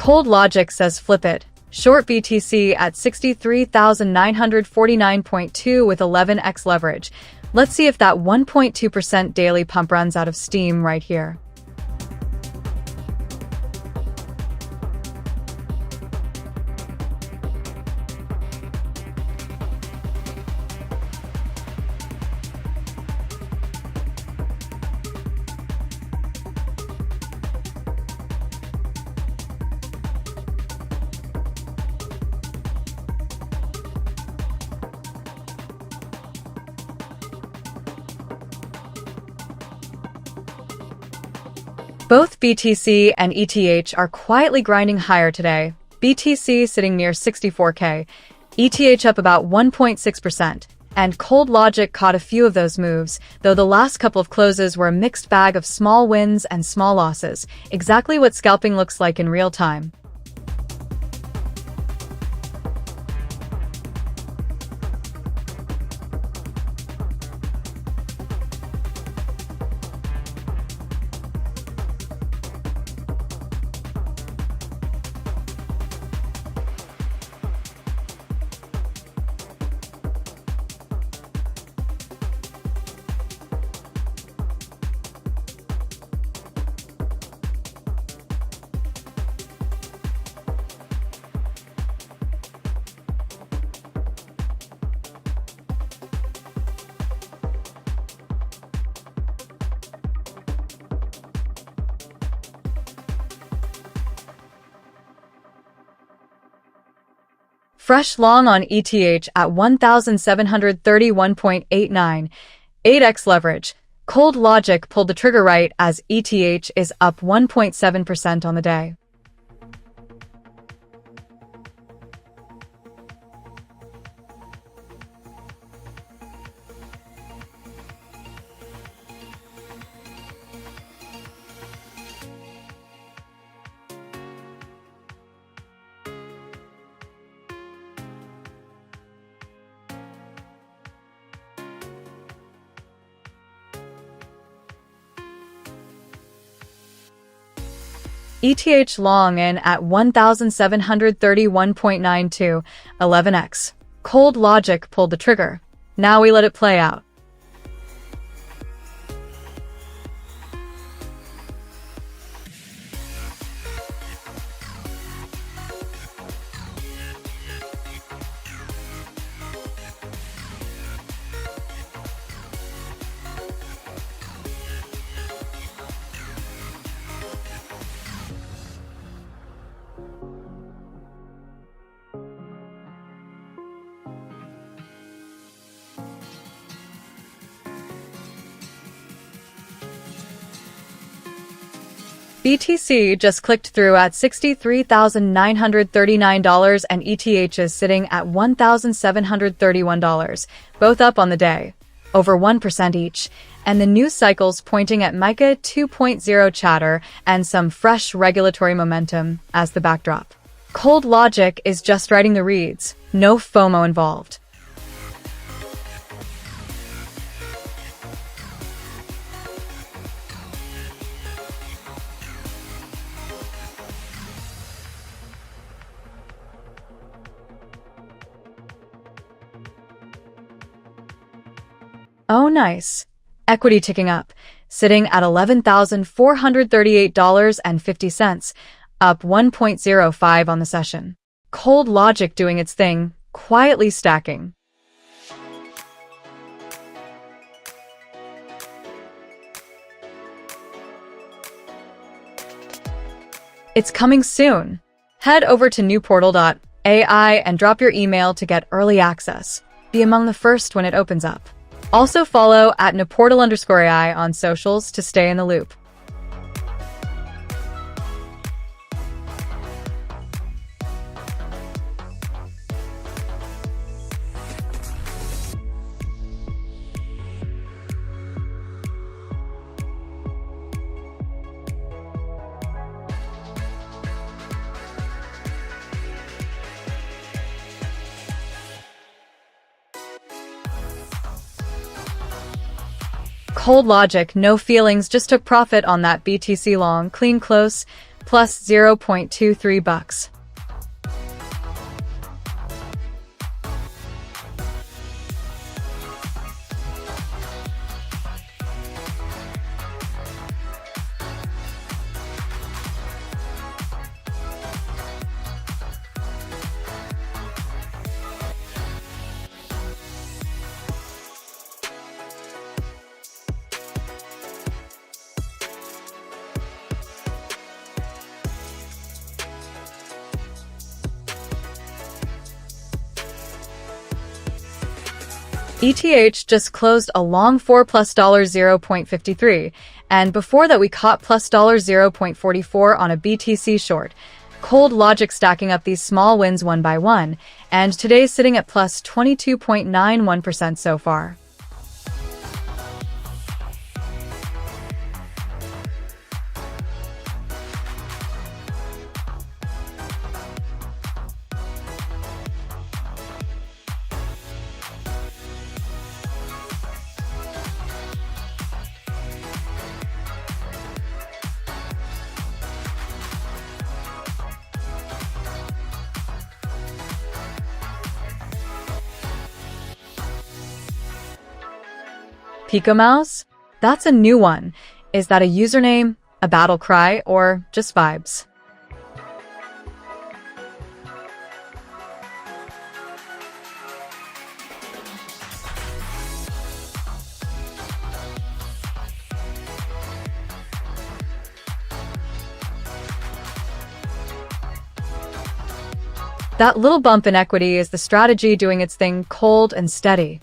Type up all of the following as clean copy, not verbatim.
Cold logic says flip it. Short BTC at 63,949.2 with 11x leverage. Let's see if that 1.2% daily pump runs out of steam right here. Both BTC and ETH are quietly grinding higher today. BTC sitting near 64K, ETH up about 1.6%, and Cold Logic caught a few of those moves, though the last couple of closes were a mixed bag of small wins and small losses, exactly what scalping looks like in real time. Fresh long on ETH at 1,731.89, 8x leverage. Cold logic pulled the trigger right as ETH is up 1.7% on the day. ETH long in at 1,731.92, 11x. Cold logic pulled the trigger. Now we let it play out. BTC just clicked through at $63,939 and ETH is sitting at $1,731, both up on the day, over 1% each, and the news cycles pointing at MiCA 2.0 chatter and some fresh regulatory momentum as the backdrop. Cold logic is just writing the reads, no FOMO involved. Oh, nice. Equity ticking up, sitting at $11,438.50, up 1.05 on the session. Cold logic doing its thing, quietly stacking. It's coming soon. Head over to neuportal.ai and drop your email to get early access. Be among the first when it opens up. Also follow at neuportal_AI on socials to stay in the loop. Cold logic, no feelings, just took profit on that BTC long, clean close, plus 0.23 bucks. ETH just closed a long 4 plus $0.53, and before that we caught plus $0.44 on a BTC short. Cold logic stacking up these small wins one by one, and today's sitting at plus 22.91% so far. Pico Mouse? That's a new one. Is that a username, a battle cry, or just vibes? That little bump in equity is the strategy doing its thing cold and steady.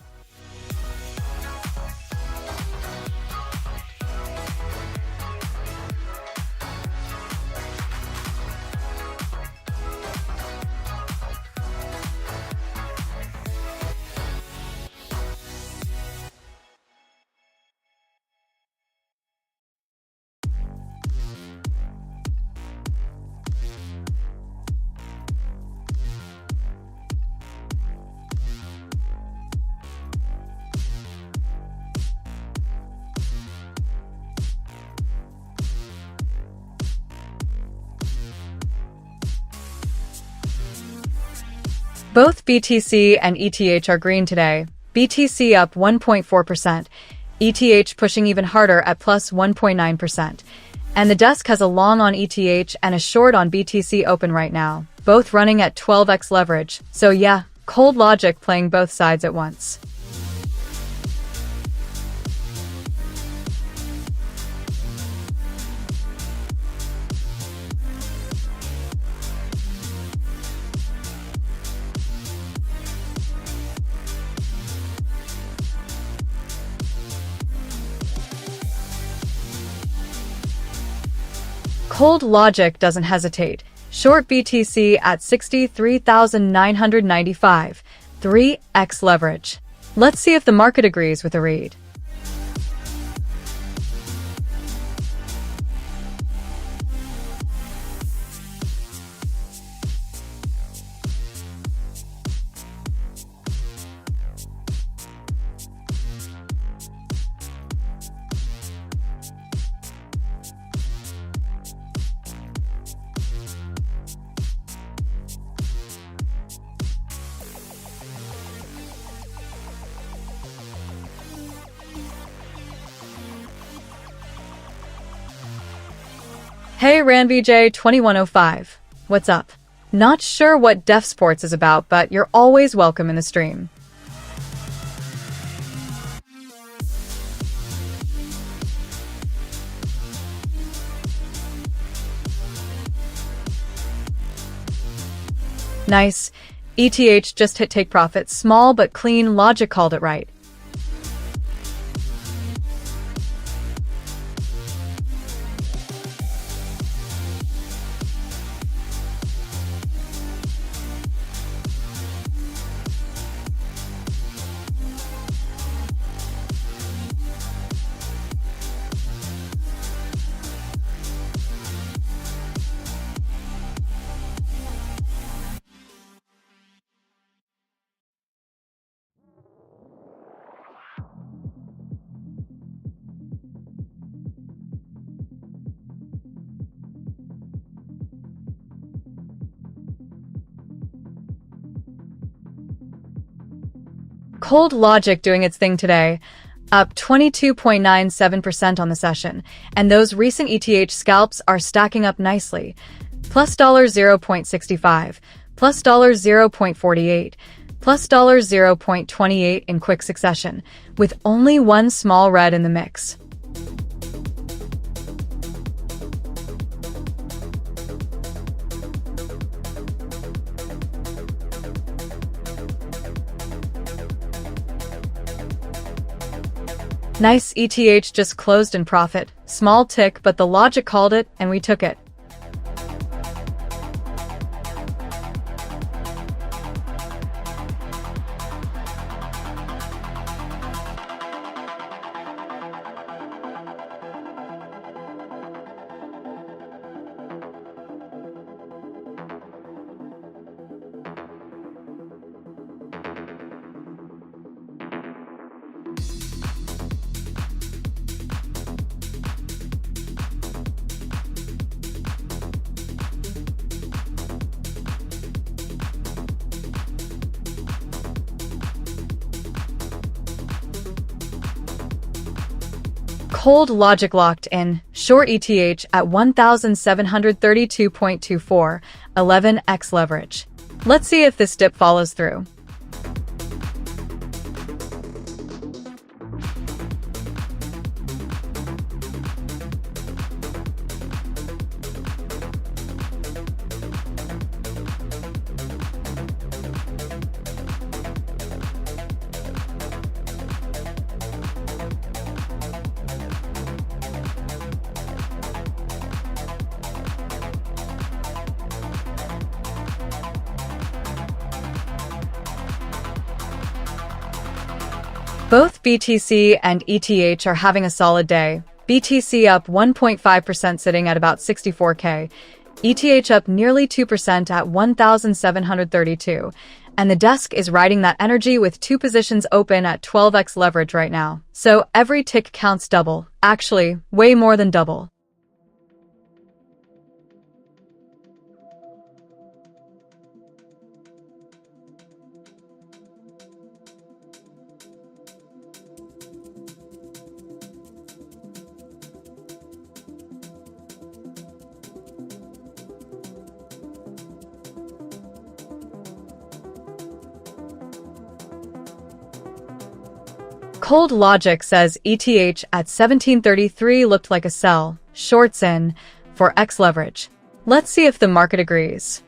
Both BTC and ETH are green today. BTC up 1.4%, ETH pushing even harder at plus 1.9%. And the desk has a long on ETH and a short on BTC open right now, both running at 12x leverage. So yeah, cold logic playing both sides at once. Cold logic doesn't hesitate. Short BTC at 63,995, 3x leverage. Let's see if the market agrees with the read. Hey RanVJ2105, what's up? Not sure what Def Sports is about, but you're always welcome in the stream. Nice. ETH just hit take profit, small but clean. Logic called it right. Cold Logic doing its thing today, up 22.97% on the session, and those recent ETH scalps are stacking up nicely. Plus $0.65, plus $0.48, plus $0.28 in quick succession, with only one small red in the mix. Nice, ETH just closed in profit. Small tick, but the logic called it, and we took it. Cold Logic locked in, short ETH at 1,732.24, 11x leverage. Let's see if this dip follows through. Both BTC and ETH are having a solid day. BTC up 1.5% sitting at about 64K. ETH up nearly 2% at 1,732. And the desk is riding that energy with two positions open at 12x leverage right now. So every tick counts double. Actually, way more than double. Cold Logic says ETH at 1733 looked like a sell, shorts in, for X leverage. Let's see if the market agrees.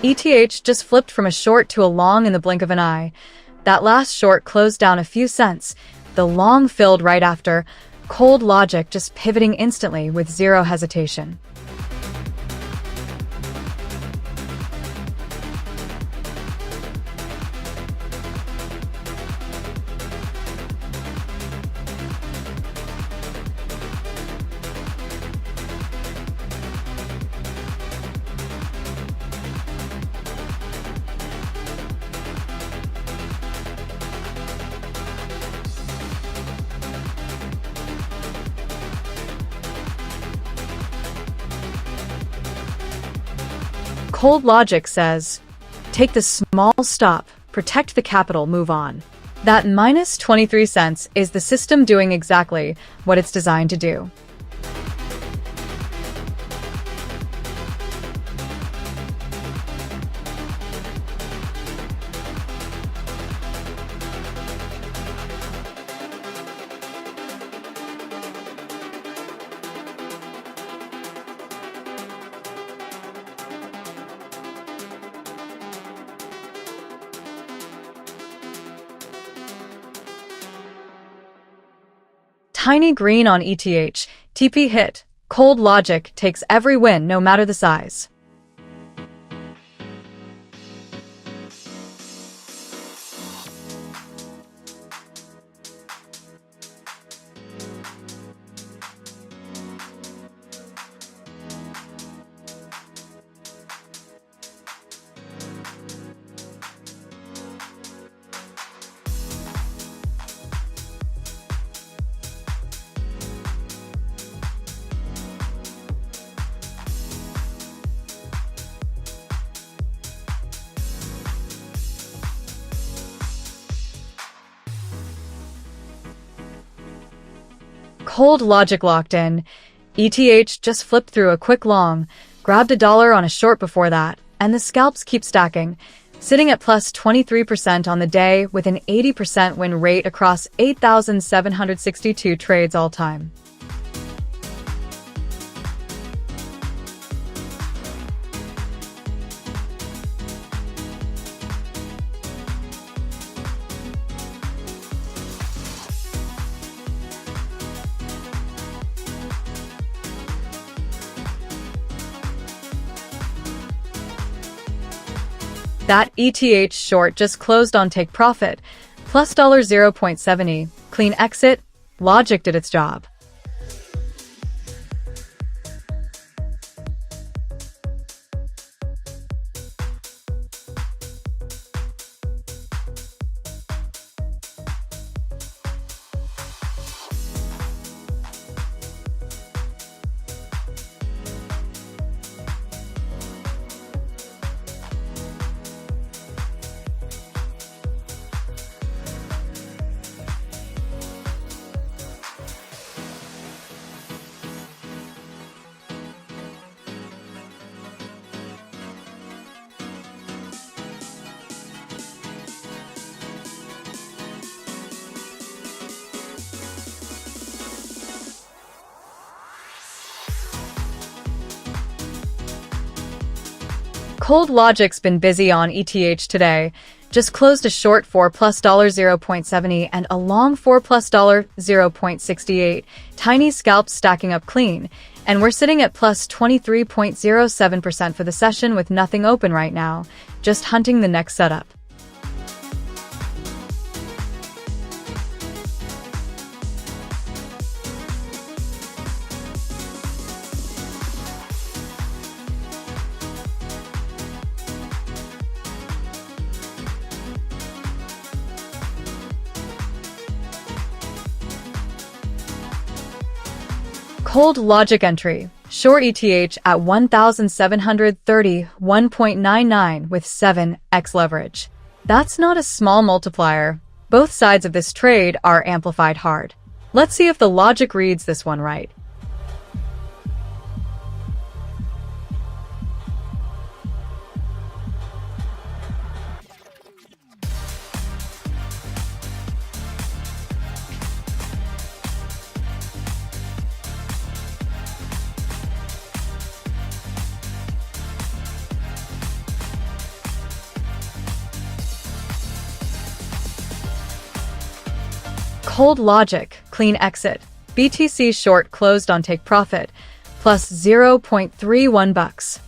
ETH just flipped from a short to a long in the blink of an eye. That last short closed down a few cents. The long filled right after. Cold Logic just pivoting instantly with zero hesitation. Cold Logic says, take the small stop, protect the capital, move on. That minus 23 cents is the system doing exactly what it's designed to do. Tiny green on ETH, TP hit. Cold Logic takes every win no matter the size. Cold logic locked in. ETH just flipped through a quick long, grabbed $1 on a short before that, and the scalps keep stacking, sitting at plus 23% on the day with an 80% win rate across 8,762 trades all time. That ETH short just closed on take profit, plus $0.70, clean exit, logic did its job. Cold logic's been busy on ETH today. Just closed a short for plus $0.70 and a long for plus $0.68. Tiny scalps stacking up clean. And we're sitting at plus 23.07% for the session with nothing open right now. Just hunting the next setup. Cold logic entry. Short ETH at 1,731.99 with 7x leverage. That's not a small multiplier. Both sides of this trade are amplified hard. Let's see if the logic reads this one right. Cold logic, clean exit. BTC short closed on take profit, plus 0.31 bucks.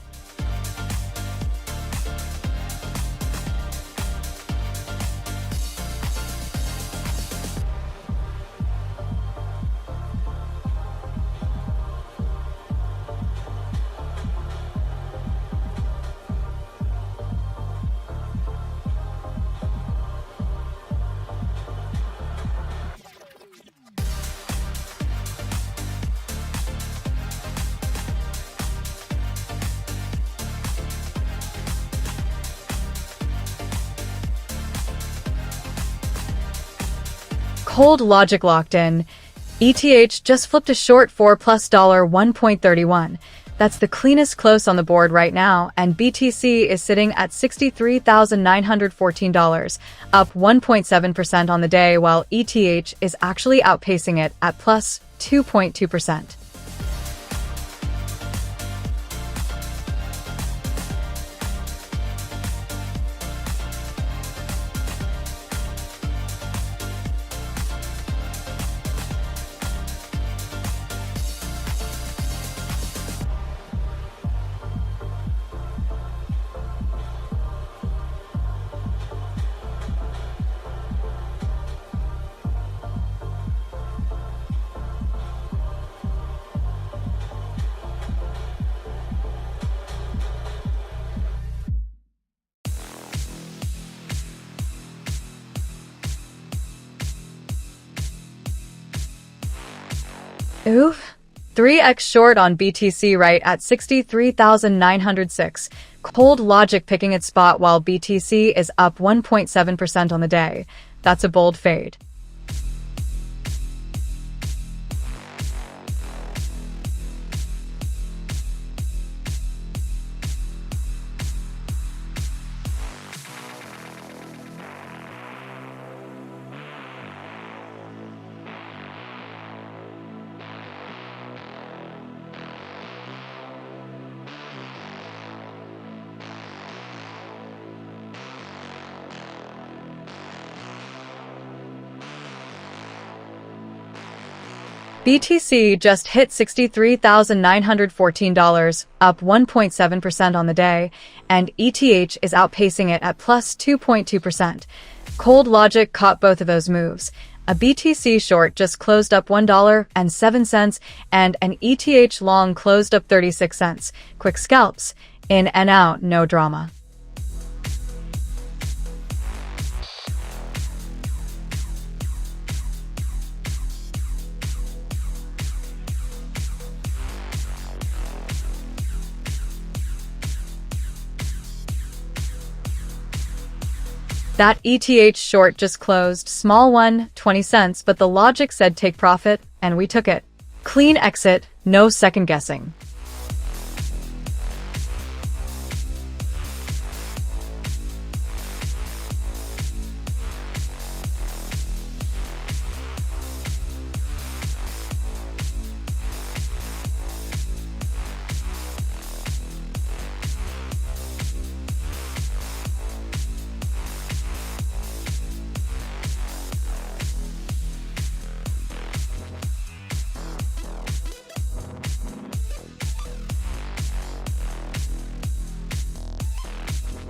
Cold logic locked in. ETH just flipped a short for plus $1.31. That's the cleanest close on the board right now, and BTC is sitting at $63,914, up 1.7% on the day, while ETH is actually outpacing it at plus 2.2%. Oof. 3x short on BTC right at 63,906. Cold logic picking its spot while BTC is up 1.7% on the day. That's a bold fade. BTC just hit $63,914, up 1.7% on the day, and ETH is outpacing it at plus 2.2%. Cold Logic caught both of those moves. A BTC short just closed up $1.07, and an ETH long closed up 36 cents. Quick scalps. In and out, no drama. That ETH short just closed, small one, 20 cents, but the logic said take profit, and we took it. Clean exit, no second guessing.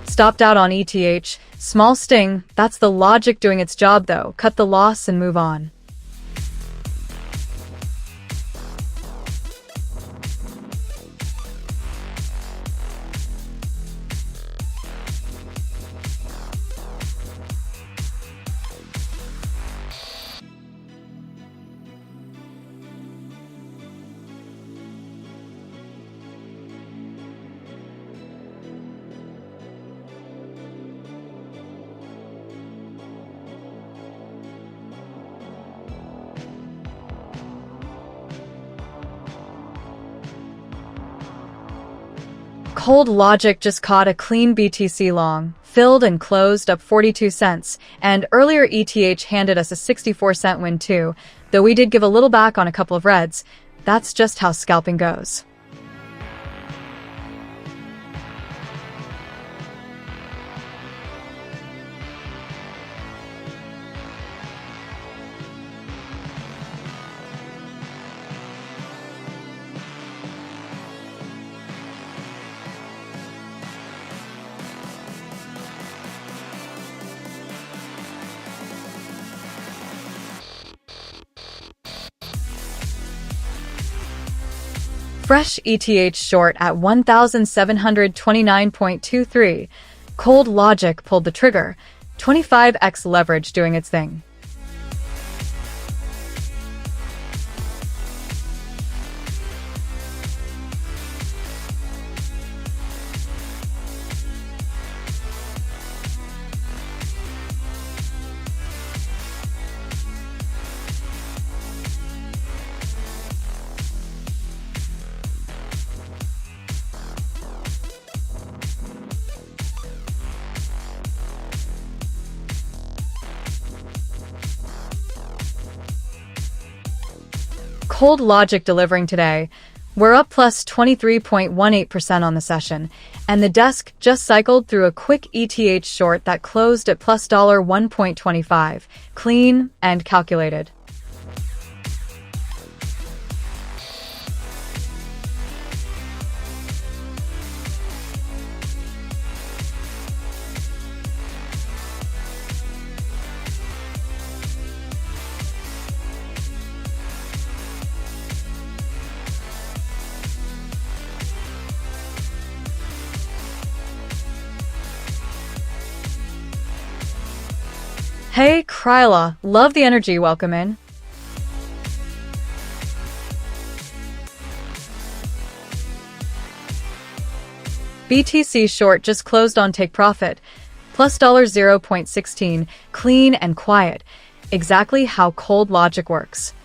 Stopped out on ETH. Small sting. That's the logic doing its job though. Cut the loss and move on. Cold Logic just caught a clean BTC long, filled and closed up 42 cents, and earlier ETH handed us a 64-cent win too, though we did give a little back on a couple of reds. That's just how scalping goes. Fresh ETH short at 1,729.23. Cold Logic pulled the trigger. 25x leverage doing its thing. Cold Logic delivering today. We're up plus 23.18% on the session, and the desk just cycled through a quick ETH short that closed at plus $1.25, clean and calculated. Hey, Kryla, love the energy, welcome in. BTC short just closed on take profit, plus $0.16, clean and quiet, exactly how Cold Logic works.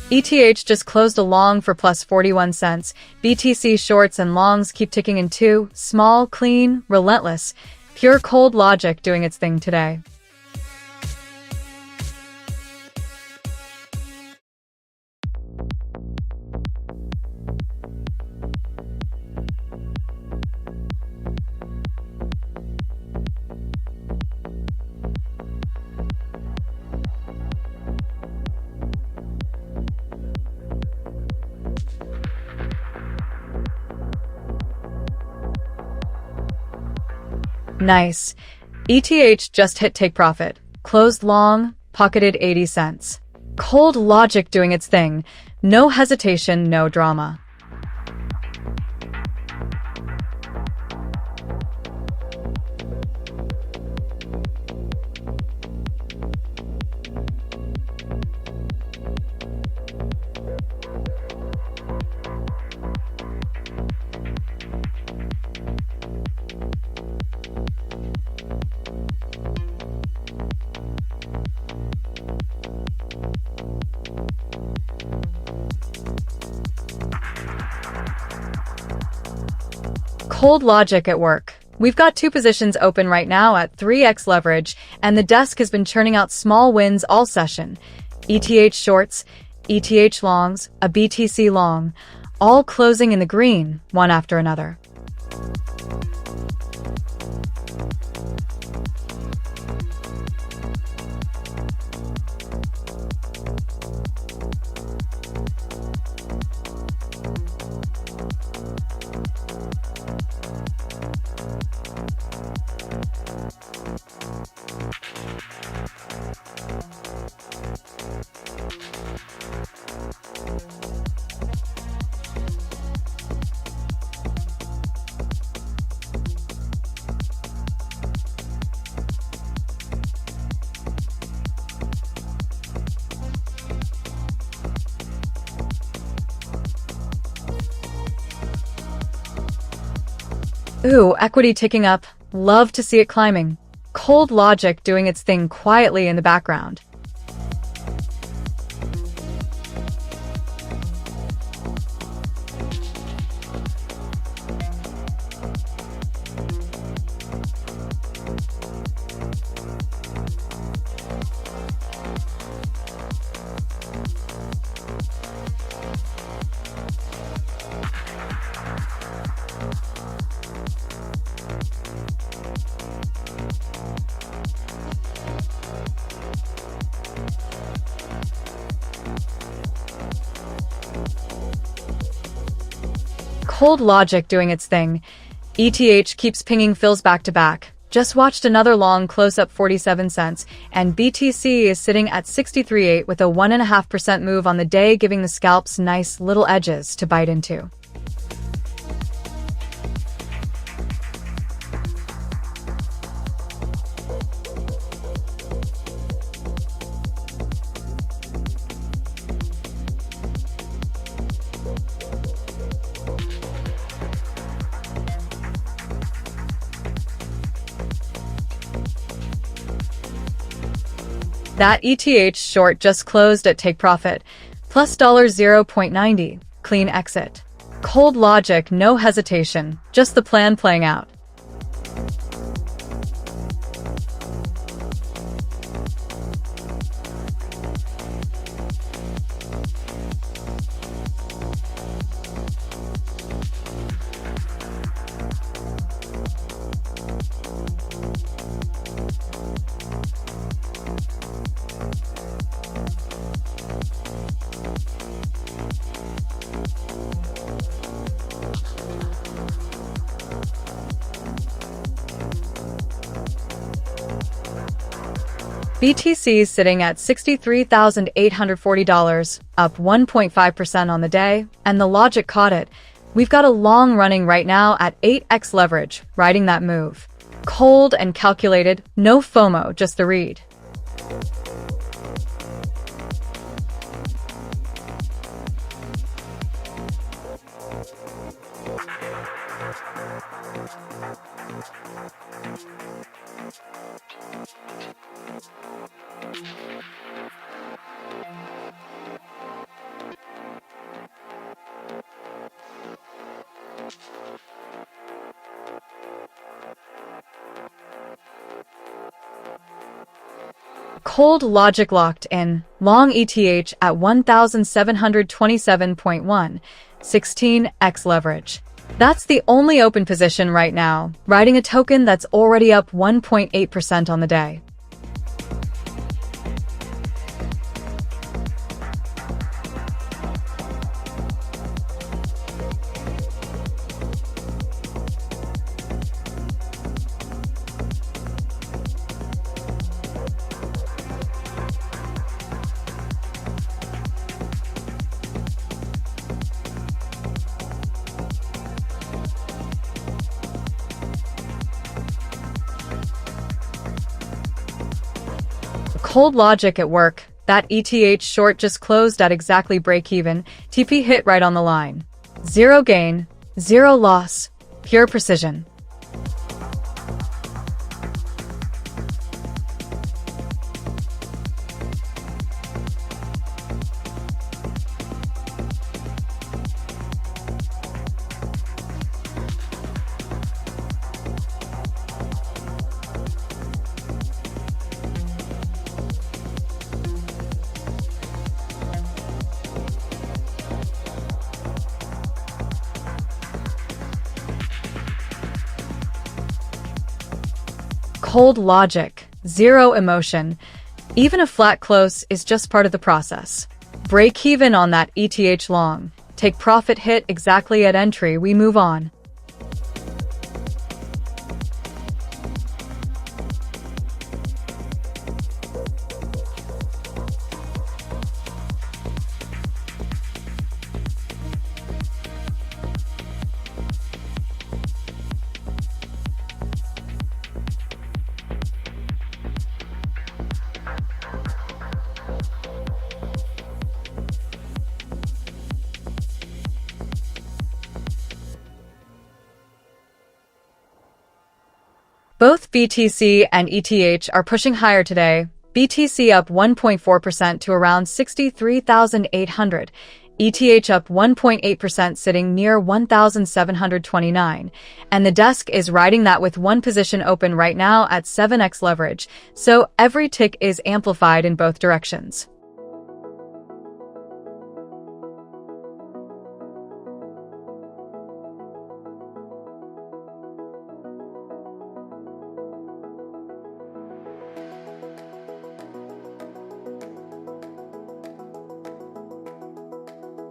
ETH just closed a long for plus 41 cents. BTC shorts and longs keep ticking in too. Small, clean, relentless. Pure cold logic doing its thing today. Nice. ETH just hit take profit. Closed long, pocketed 80 cents. Cold logic doing its thing. No hesitation, no drama. Cold logic at work. We've got two positions open right now at 3x leverage, and the desk has been churning out small wins all session. ETH shorts, ETH longs, a BTC long, all closing in the green, one after another. Ooh, equity ticking up. Love to see it climbing. Cold logic doing its thing quietly in the background. Cold logic doing its thing. ETH keeps pinging fills back to back. Just watched another long close-up 47 cents, and BTC is sitting at 63.8 with a 1.5% move on the day, giving the scalps nice little edges to bite into. That ETH short just closed at take profit, plus $0.90, clean exit. Cold logic, no hesitation, just the plan playing out. BTC is sitting at $63,840, up 1.5% on the day, and the logic caught it. We've got a long running right now at 8x leverage, riding that move. Cold and calculated, no FOMO, just the read. Cold logic locked in, long ETH at 1,727.1, 16x leverage. That's the only open position right now, riding a token that's already up 1.8% on the day. Cold logic at work. That ETH short just closed at exactly break-even. TP hit right on the line. Zero gain, zero loss, pure precision. Cold logic, zero emotion. Even a flat close is just part of the process. Break even on that ETH long. Take profit hit exactly at entry, we move on. Both BTC and ETH are pushing higher today. BTC up 1.4% to around 63,800. ETH up 1.8% sitting near 1,729. And the desk is riding that with one position open right now at 7x leverage. So every tick is amplified in both directions.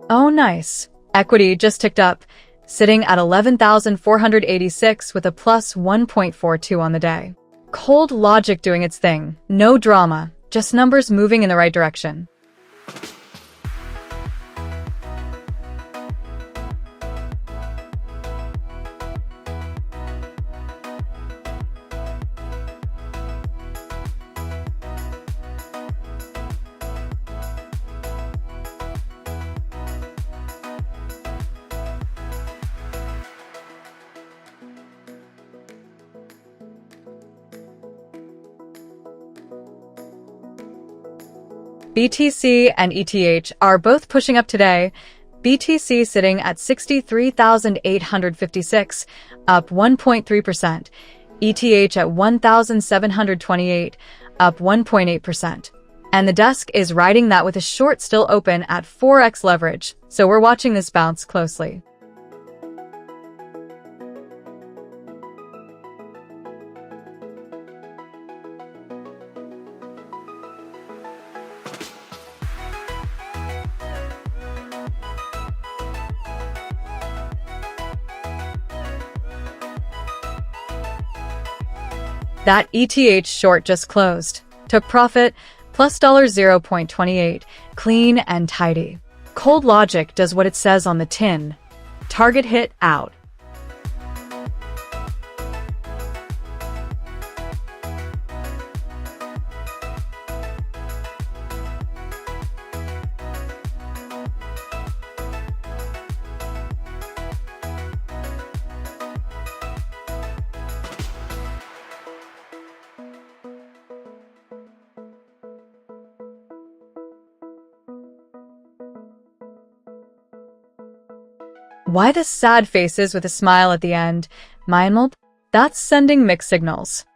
Oh, nice. Equity just ticked up, sitting at 11,486 with a plus 1.42 on the day. Cold logic doing its thing. No drama, just numbers moving in the right direction. BTC and ETH are both pushing up today. BTC sitting at 63,856, up 1.3%. ETH at 1,728, up 1.8%. And the desk is riding that with a short still open at 4x leverage, so we're watching this bounce closely. That ETH short just closed. Took profit, plus $0.28, clean and tidy. Cold logic does what it says on the tin. Target hit out. Why the sad faces with a smile at the end? Meinmulp? That's sending mixed signals.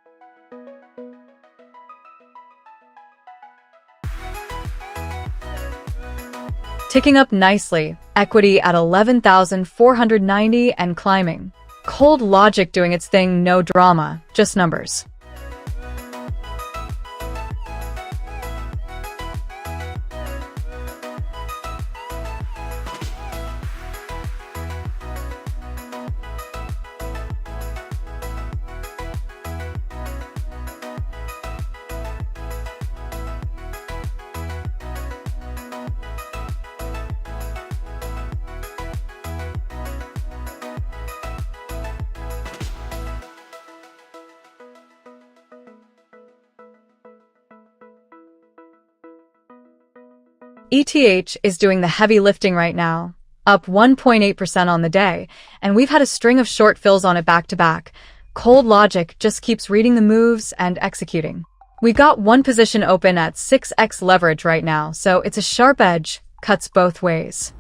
ticking up nicely, equity at 11,490 and climbing. Cold logic doing its thing, no drama, just numbers. ETH is doing the heavy lifting right now, up 1.8% on the day, and we've had a string of short fills on it back-to-back. Cold logic just keeps reading the moves and executing. We got one position open at 6x leverage right now, so it's a sharp edge, cuts both ways.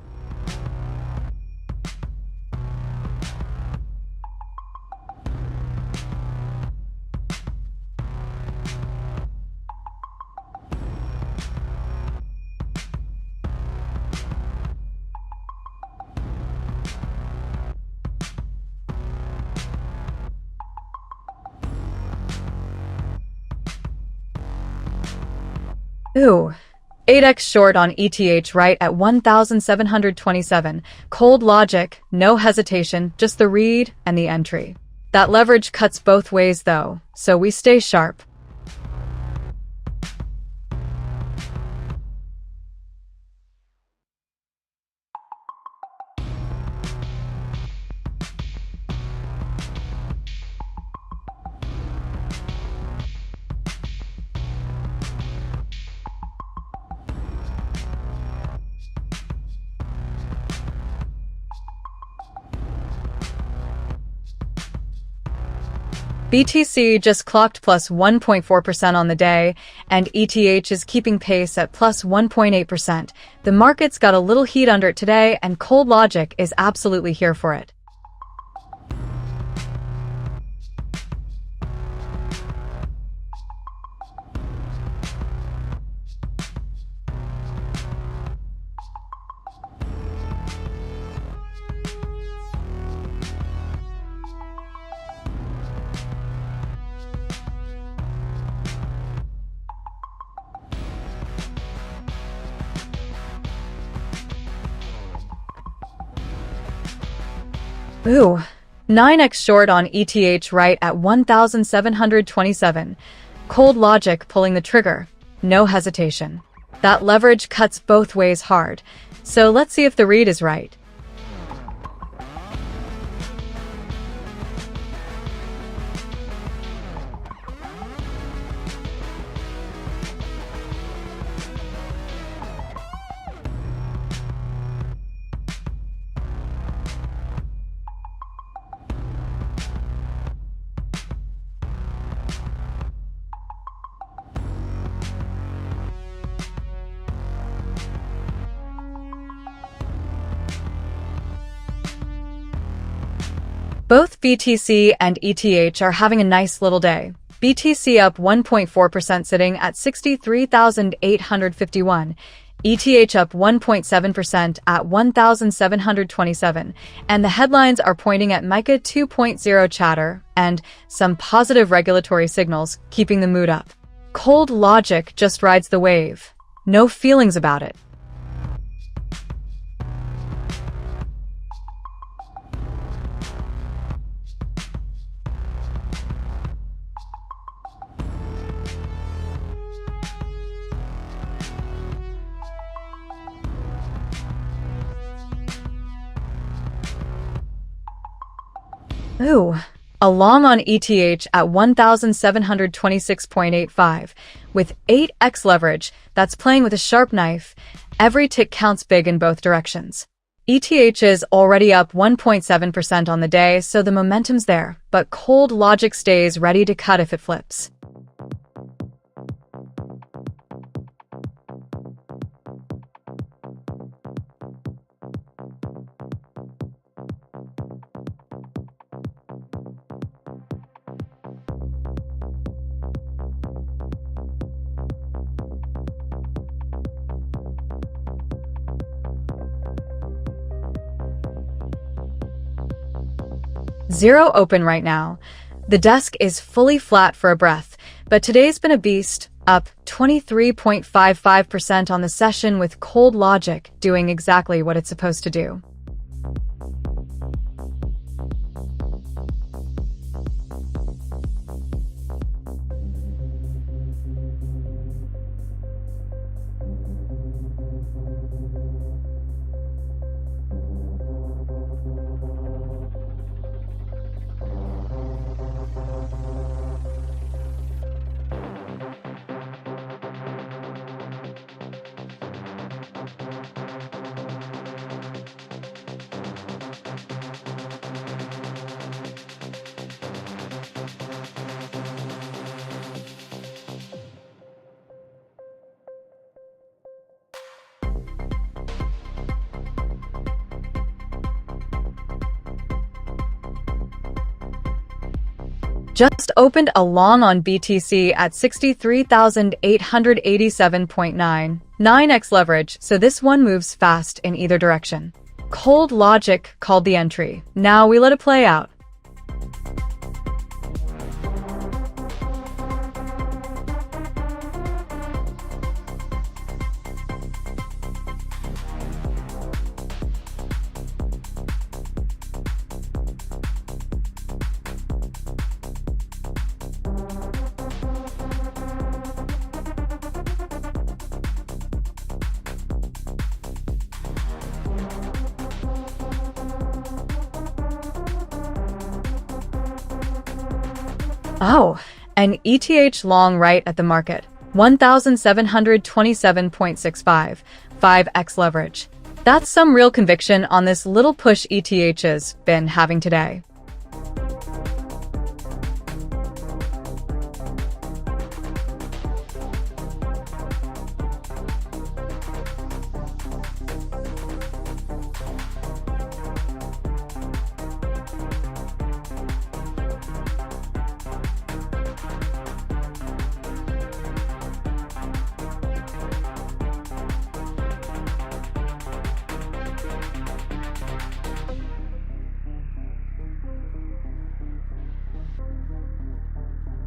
Ooh, 8x short on ETH right at 1,727. Cold logic, no hesitation, just the read and the entry. That leverage cuts both ways though, so we stay sharp. BTC just clocked plus 1.4% on the day, and ETH is keeping pace at plus 1.8%. The market's got a little heat under it today, and cold logic is absolutely here for it. Ooh, 9x short on ETH right at 1,727. Cold logic pulling the trigger, no hesitation. That leverage cuts both ways hard, so let's see if the read is right. Both BTC and ETH are having a nice little day. BTC up 1.4% sitting at 63,851. ETH up 1.7% at 1,727, and the headlines are pointing at MiCA 2.0 chatter and some positive regulatory signals keeping the mood up. Cold logic just rides the wave. No feelings about it. Ooh, a long on ETH at 1,726.85 with 8x leverage. That's playing with a sharp knife. Every tick counts big in both directions. ETH is already up 1.7% on the day, so the momentum's there, but cold logic stays ready to cut if it flips. Zero open right now. The desk is fully flat for a breath, but today's been a beast, up 23.55% on the session with cold logic doing exactly what it's supposed to do. Just opened a long on BTC at 63,887.9. 9x leverage, so this one moves fast in either direction. Cold logic called the entry. Now we let it play out. Oh, an ETH long right at the market, 1,727.65, 5x leverage. That's some real conviction on this little push ETH's been having today.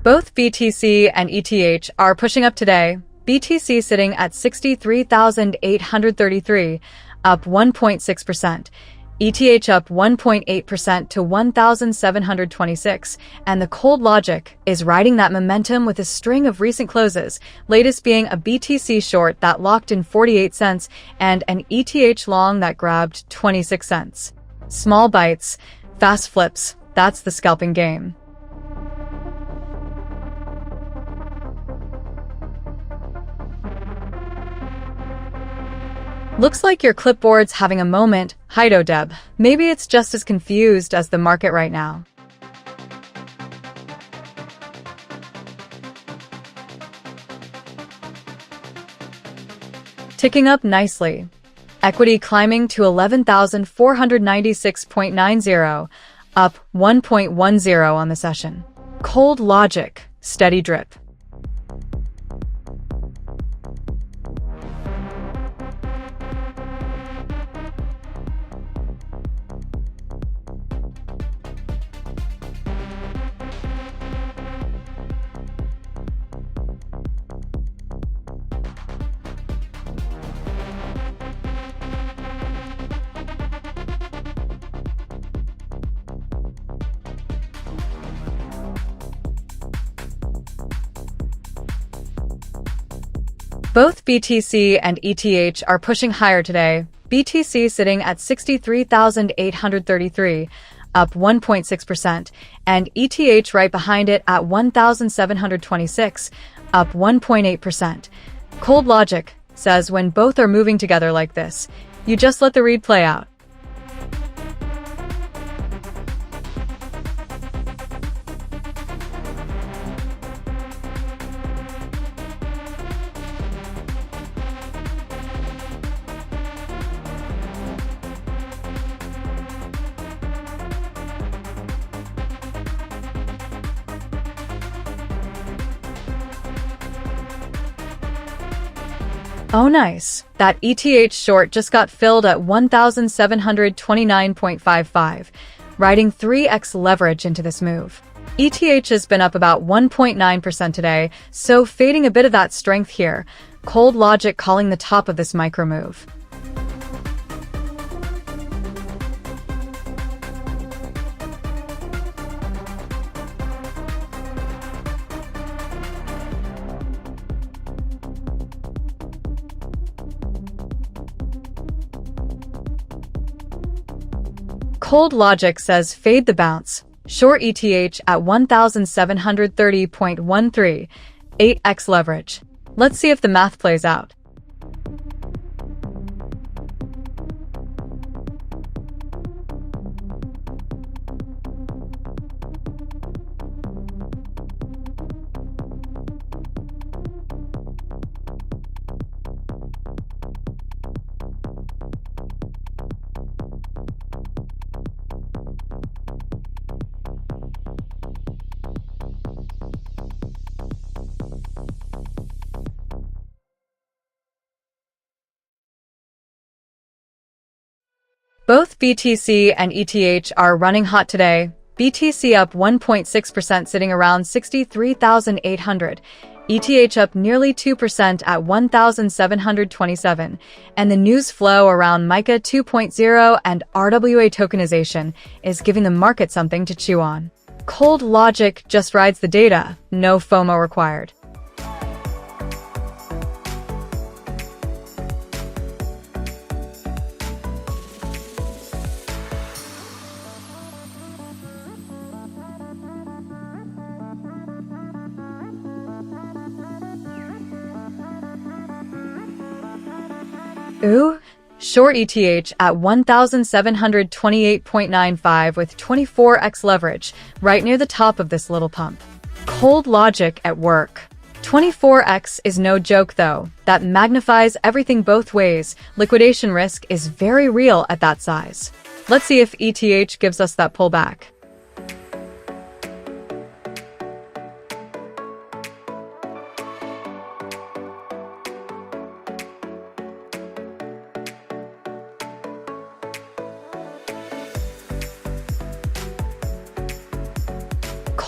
Both BTC and ETH are pushing up today. BTC sitting at 63,833, up 1.6%. ETH up 1.8% to 1,726, and the cold logic is riding that momentum with a string of recent closes, latest being a BTC short that locked in 48 cents and an ETH long that grabbed 26 cents. Small bites, fast flips, that's the scalping game. Looks like your clipboard's having a moment. Hido Deb. Maybe it's just as confused as the market right now. Ticking up nicely. Equity climbing to 11,496.90, up 1.10 on the session. Cold logic, steady drip. Both BTC and ETH are pushing higher today. BTC sitting at 63,833, up 1.6%, and ETH right behind it at 1,726, up 1.8%. Cold logic says when both are moving together like this, you just let the read play out. Oh nice, that ETH short just got filled at 1,729.55, riding 3x leverage into this move. ETH has been up about 1.9% today, so fading a bit of that strength here. Cold logic calling the top of this micro move. Cold logic says fade the bounce. Short ETH at 1,730.13, 8x leverage. Let's see if the math plays out. Both BTC and ETH are running hot today. BTC up 1.6%, sitting around 63,800. ETH up nearly 2% at 1,727. And the news flow around MiCA 2.0 and RWA tokenization is giving the market something to chew on. Cold logic just rides the data, no FOMO required. Ooh, short ETH at 1,728.95 with 24x leverage, right near the top of this little pump. Cold logic at work. 24x is no joke though. That magnifies everything both ways. Liquidation risk is very real at that size. Let's see if ETH gives us that pullback.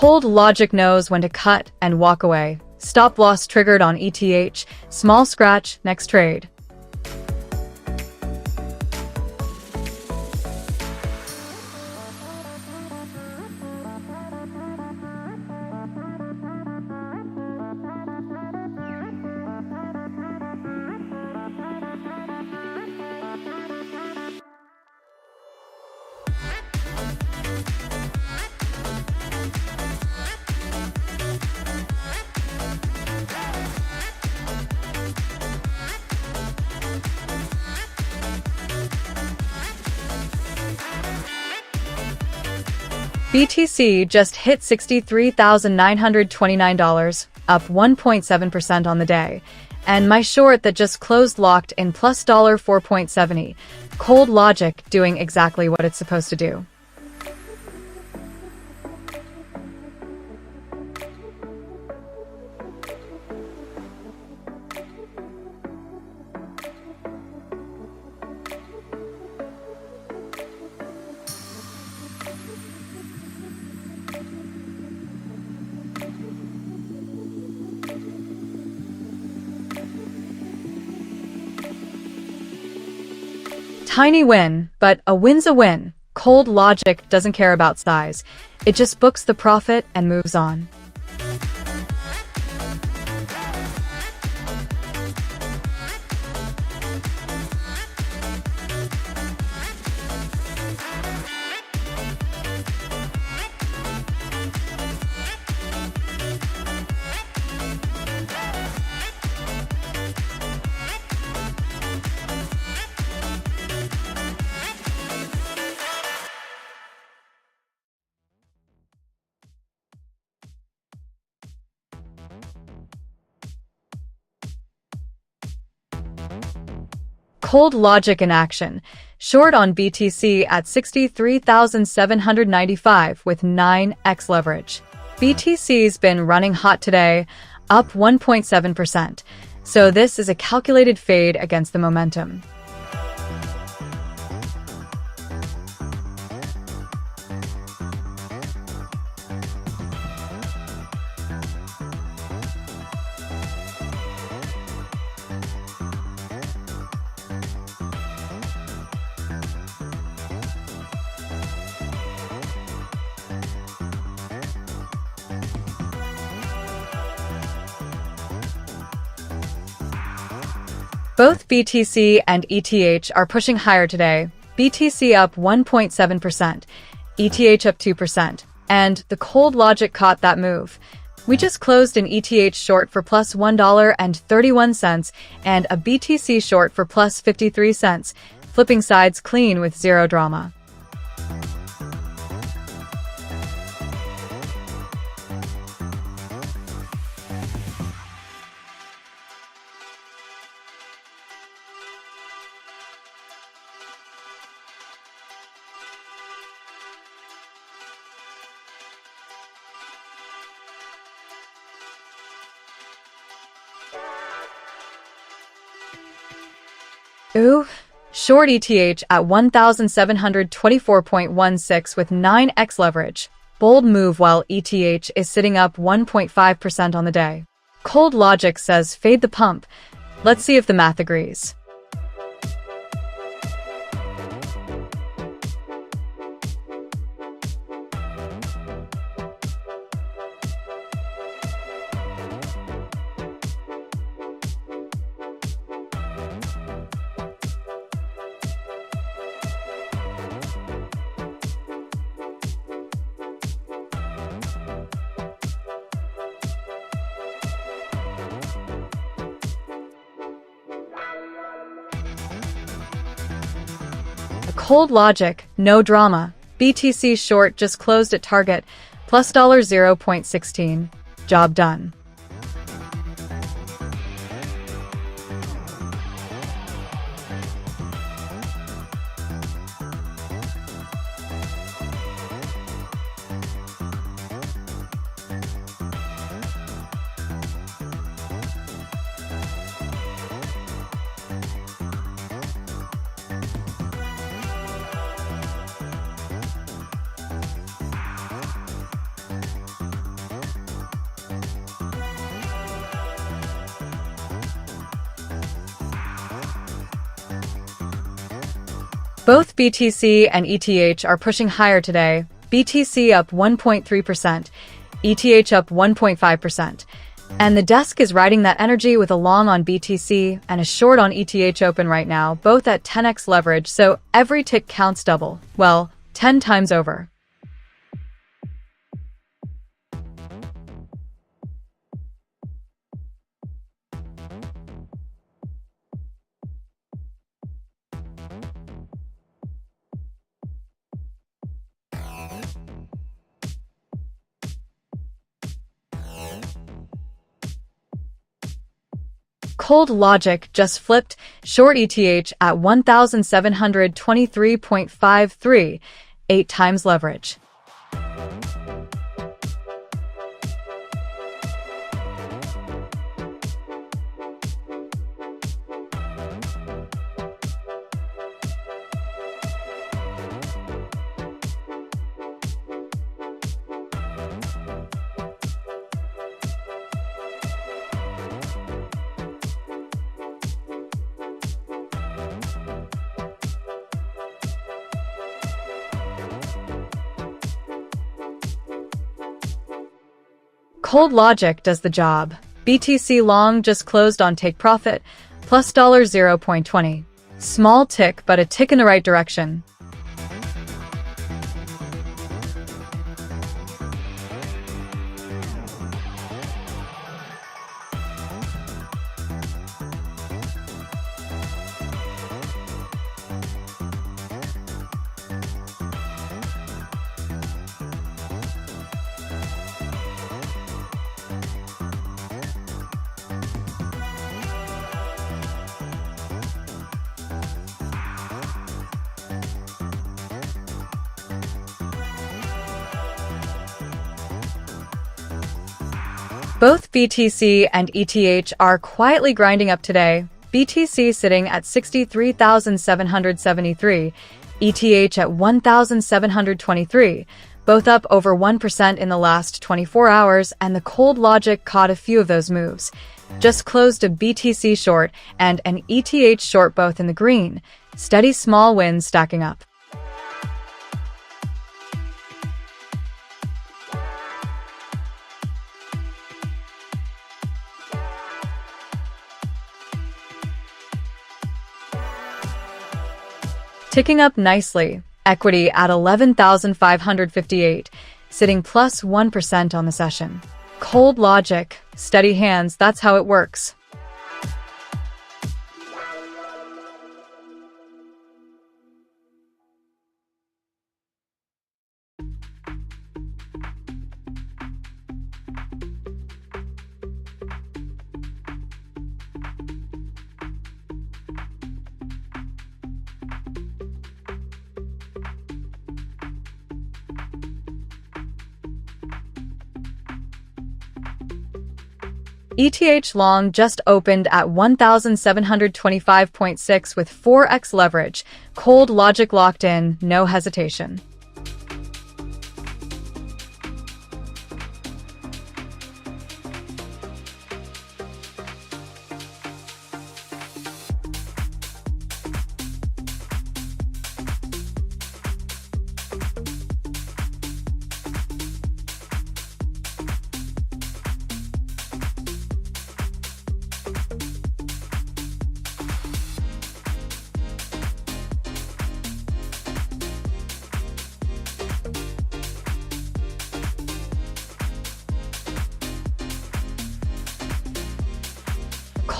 Cold logic knows when to cut and walk away. Stop loss triggered on ETH. Small scratch, next trade. BTC just hit $63,929, up 1.7% on the day, and my short that just closed locked in plus $4.70. Cold logic doing exactly what it's supposed to do. Tiny win, but a win's a win. Cold logic doesn't care about size. It just books the profit and moves on. Cold logic in action. Short on BTC at 63,795 with 9x leverage. BTC's been running hot today, up 1.7%. So this is a calculated fade against the momentum. Both BTC and ETH are pushing higher today. BTC up 1.7%, ETH up 2%, and the cold logic caught that move. We just closed an ETH short for plus $1.31 and a BTC short for plus 53 cents, flipping sides clean with zero drama. Ooh, short ETH at 1,724.16 with 9x leverage. Bold move while ETH is sitting up 1.5% on the day. Cold logic says fade the pump. Let's see if the math agrees. Cold logic, no drama. BTC short just closed at target, plus $0.16. Job done. Both BTC and ETH are pushing higher today. BTC up 1.3%, ETH up 1.5%. And the desk is riding that energy with a long on BTC and a short on ETH open right now, both at 10x leverage, so every tick counts double. Well, 10 times over. Cold logic just flipped, short ETH at 1,723.53, 8 times leverage. Cold logic does the job. BTC long just closed on take profit, plus $0.20. Small tick, but a tick in the right direction. Both BTC and ETH are quietly grinding up today. BTC sitting at 63,773, ETH at 1,723, both up over 1% in the last 24 hours, and the cold logic caught a few of those moves. Just closed a BTC short and an ETH short, both in the green. Steady small wins stacking up. Ticking up nicely. Equity at 11,558, sitting plus 1% on the session. Cold logic, steady hands, that's how it works. ETH long just opened at 1,725.6 with 4x leverage. Cold logic locked in, no hesitation.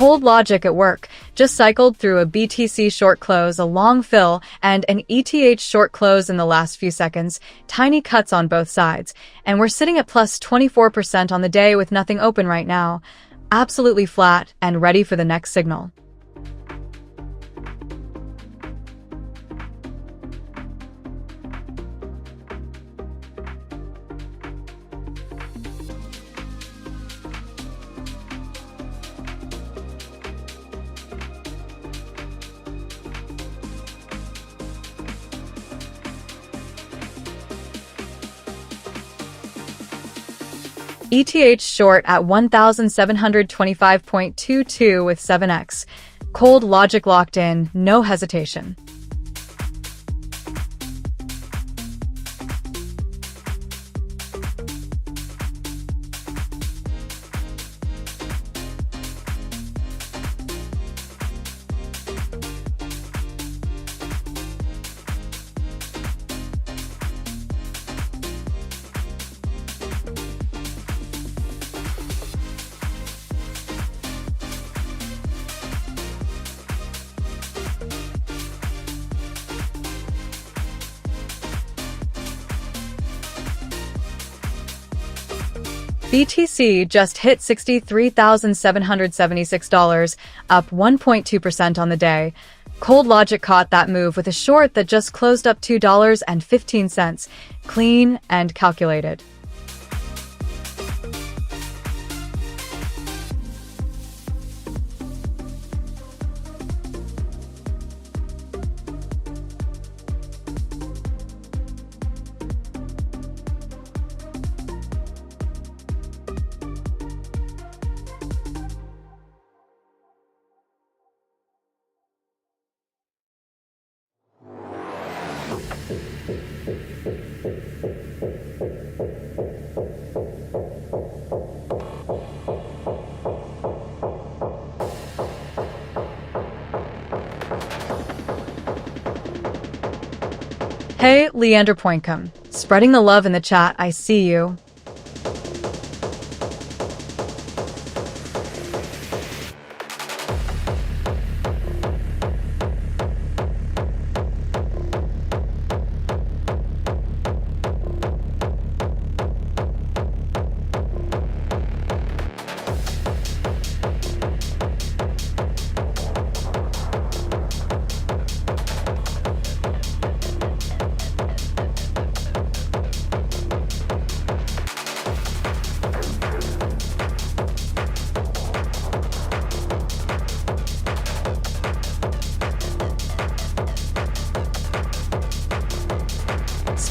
Cold logic at work. Just cycled through a BTC short close, a long fill, and an ETH short close in the last few seconds. Tiny cuts on both sides. And we're sitting at plus 24% on the day with nothing open right now. Absolutely flat and ready for the next signal. ETH short at 1,725.22 with 7x. Cold logic locked in, no hesitation. BTC just hit $63,776, up 1.2% on the day. Cold logic caught that move with a short that just closed up $2.15, clean and calculated. Hey, Leander Pointcom. Spreading the love in the chat, I see you.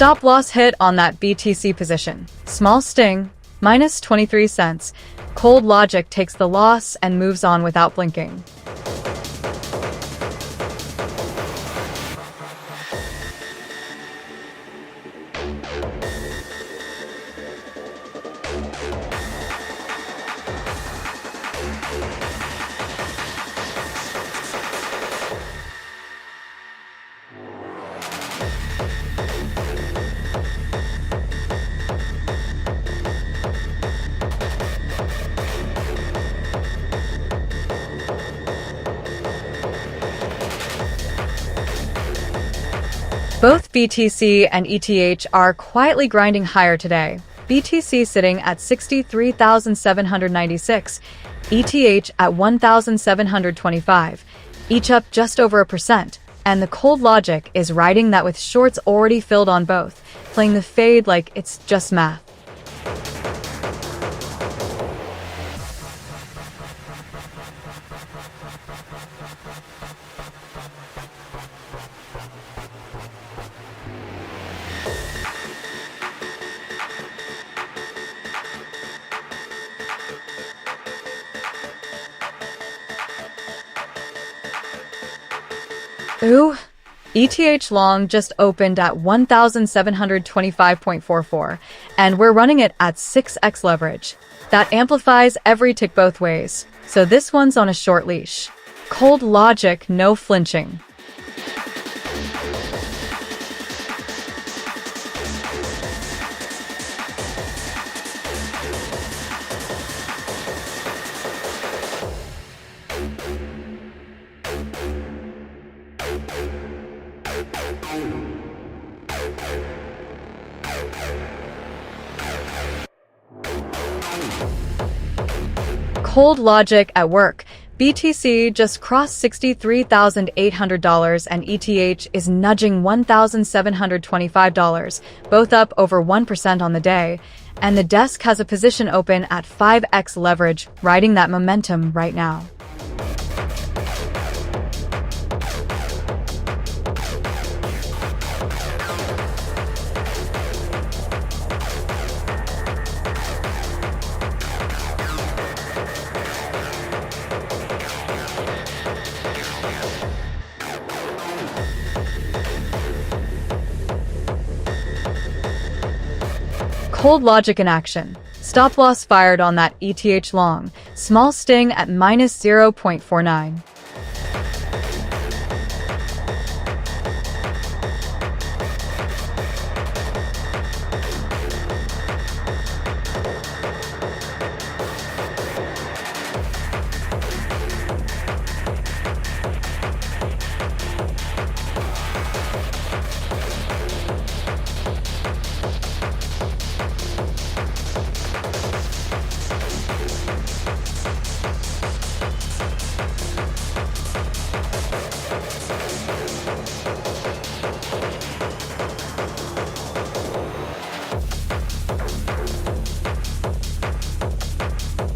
Stop loss hit on that BTC position. Small sting, minus 23 cents. Cold logic takes the loss and moves on without blinking. Both BTC and ETH are quietly grinding higher today. BTC sitting at 63,796, ETH at 1,725, each up just over 1%. And the cold logic is riding that with shorts already filled on both, playing the fade like it's just math. Ooh, ETH long just opened at 1,725.44, and we're running it at 6x leverage. That amplifies every tick both ways, so this one's on a short leash. Cold logic, no flinching. Cold logic at work. BTC just crossed $63,800 and ETH is nudging $1,725, both up over 1% on the day. And the desk has a position open at 5x leverage, riding that momentum right now. Cold logic in action. Stop loss fired on that ETH long. Small sting at minus 0.49.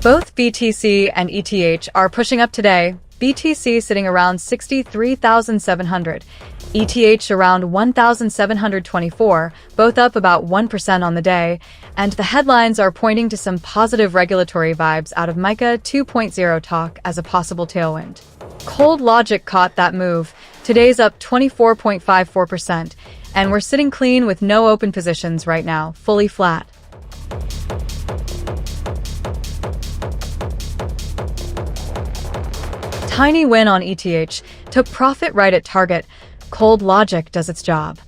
Both BTC and ETH are pushing up today. BTC sitting around 63,700, ETH around 1,724, both up about 1% on the day, and the headlines are pointing to some positive regulatory vibes out of MiCA 2.0 talk as a possible tailwind. Cold logic caught that move. Today's up 24.54%, and we're sitting clean with no open positions right now, fully flat. Tiny win on ETH, took profit right at target. Cold logic does its job.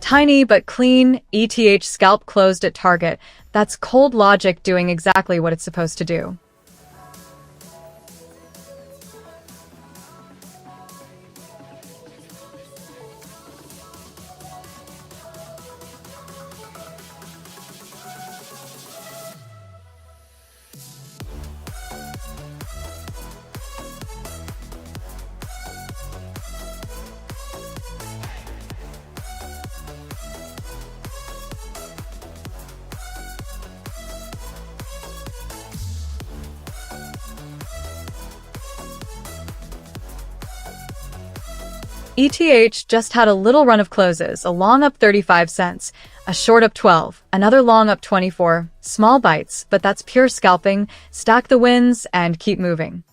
Tiny but clean, ETH scalp closed at target. That's cold logic doing exactly what it's supposed to do. ETH just had a little run of closes, a long up 35 cents, a short up 12, another long up 24. Small bites, but that's pure scalping. Stack the wins and keep moving.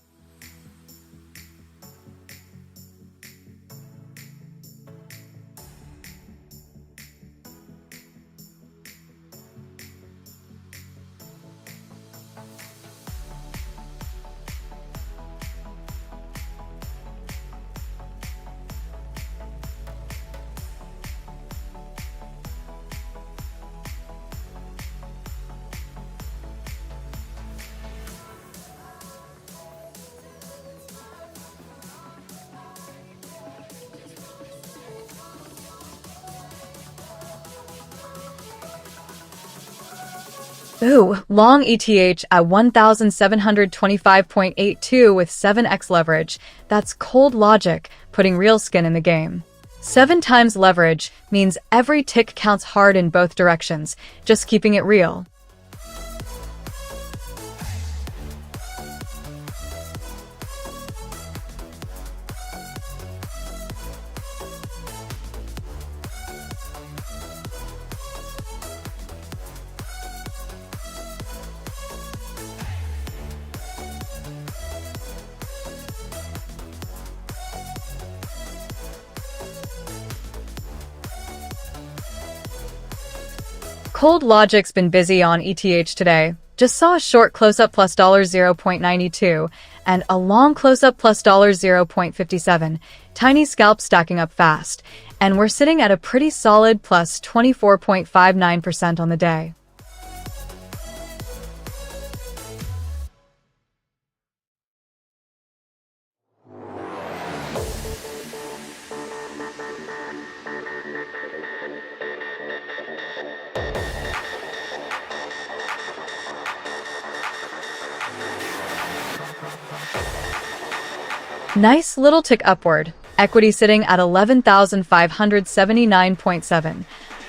Ooh, long ETH at 1,725.82 with 7x leverage. That's cold logic, putting real skin in the game. 7 times leverage means every tick counts hard in both directions, just keeping it real. Cold Logic's been busy on ETH today. Just saw a short close-up plus $0.92 and a long close-up plus $0.57. Tiny scalp stacking up fast. And we're sitting at a pretty solid plus 24.59% on the day. Nice little tick upward. Equity sitting at 11,579.7,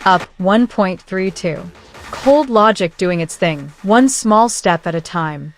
up 1.32. Cold Logic doing its thing, one small step at a time.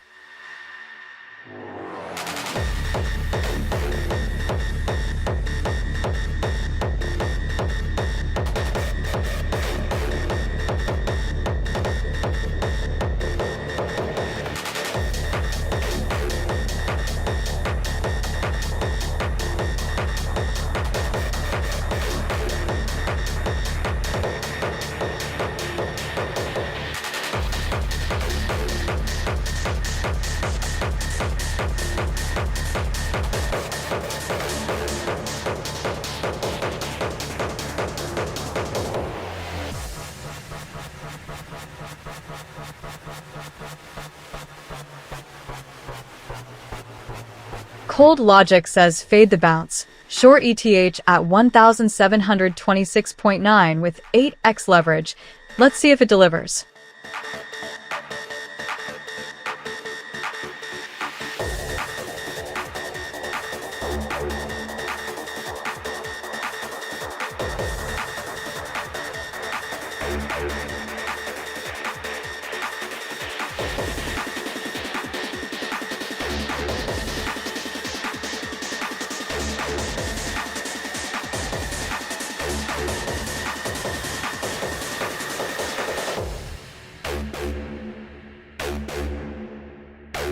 Cold Logic says fade the bounce. Short ETH at 1,726.9 with 8x leverage. Let's see if it delivers.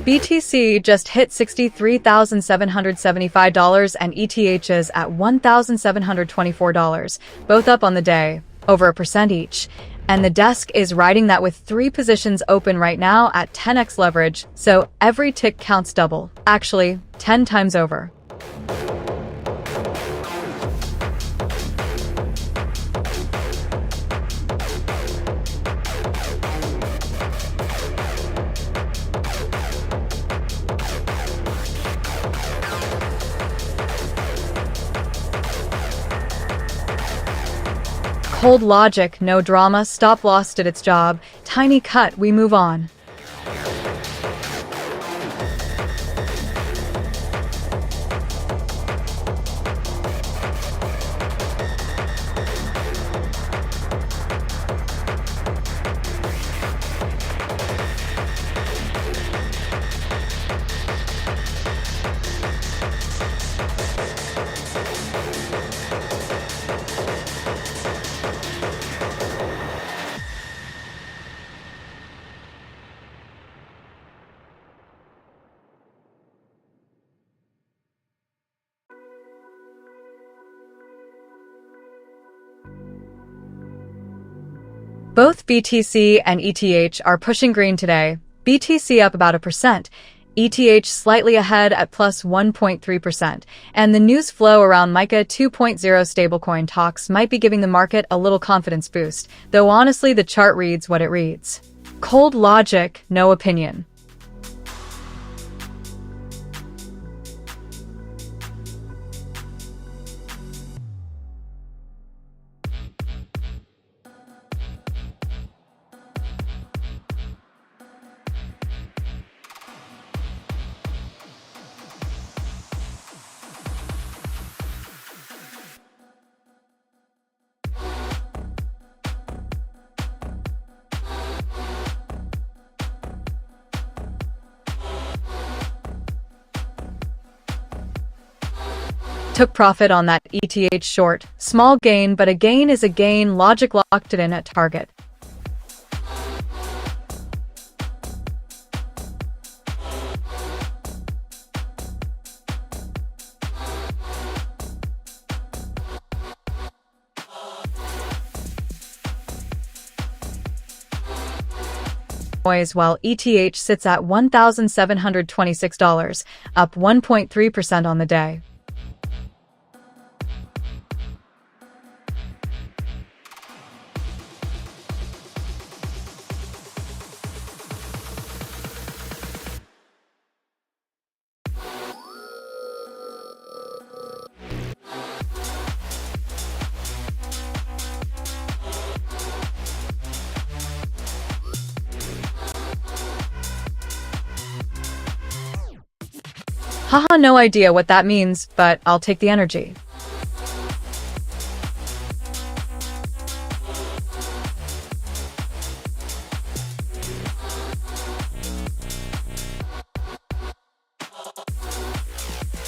BTC just hit $63,775 and ETH is at $1,724, both up on the day, over 1% each. And the desk is riding that with 3 positions open right now at 10x leverage, so every tick counts double. Actually, 10 times over. Cold Logic, no drama, stop loss did its job. Tiny cut, we move on. Both BTC and ETH are pushing green today. BTC up about 1%, ETH slightly ahead at plus 1.3%, and the news flow around MiCA 2.0 stablecoin talks might be giving the market a little confidence boost, though honestly the chart reads what it reads. Cold logic, no opinion. Took profit on that ETH short. Small gain, but a gain is a gain. Logic locked it in at target. While ETH sits at $1,726, up 1.3% on the day. Haha, no idea what that means, but I'll take the energy.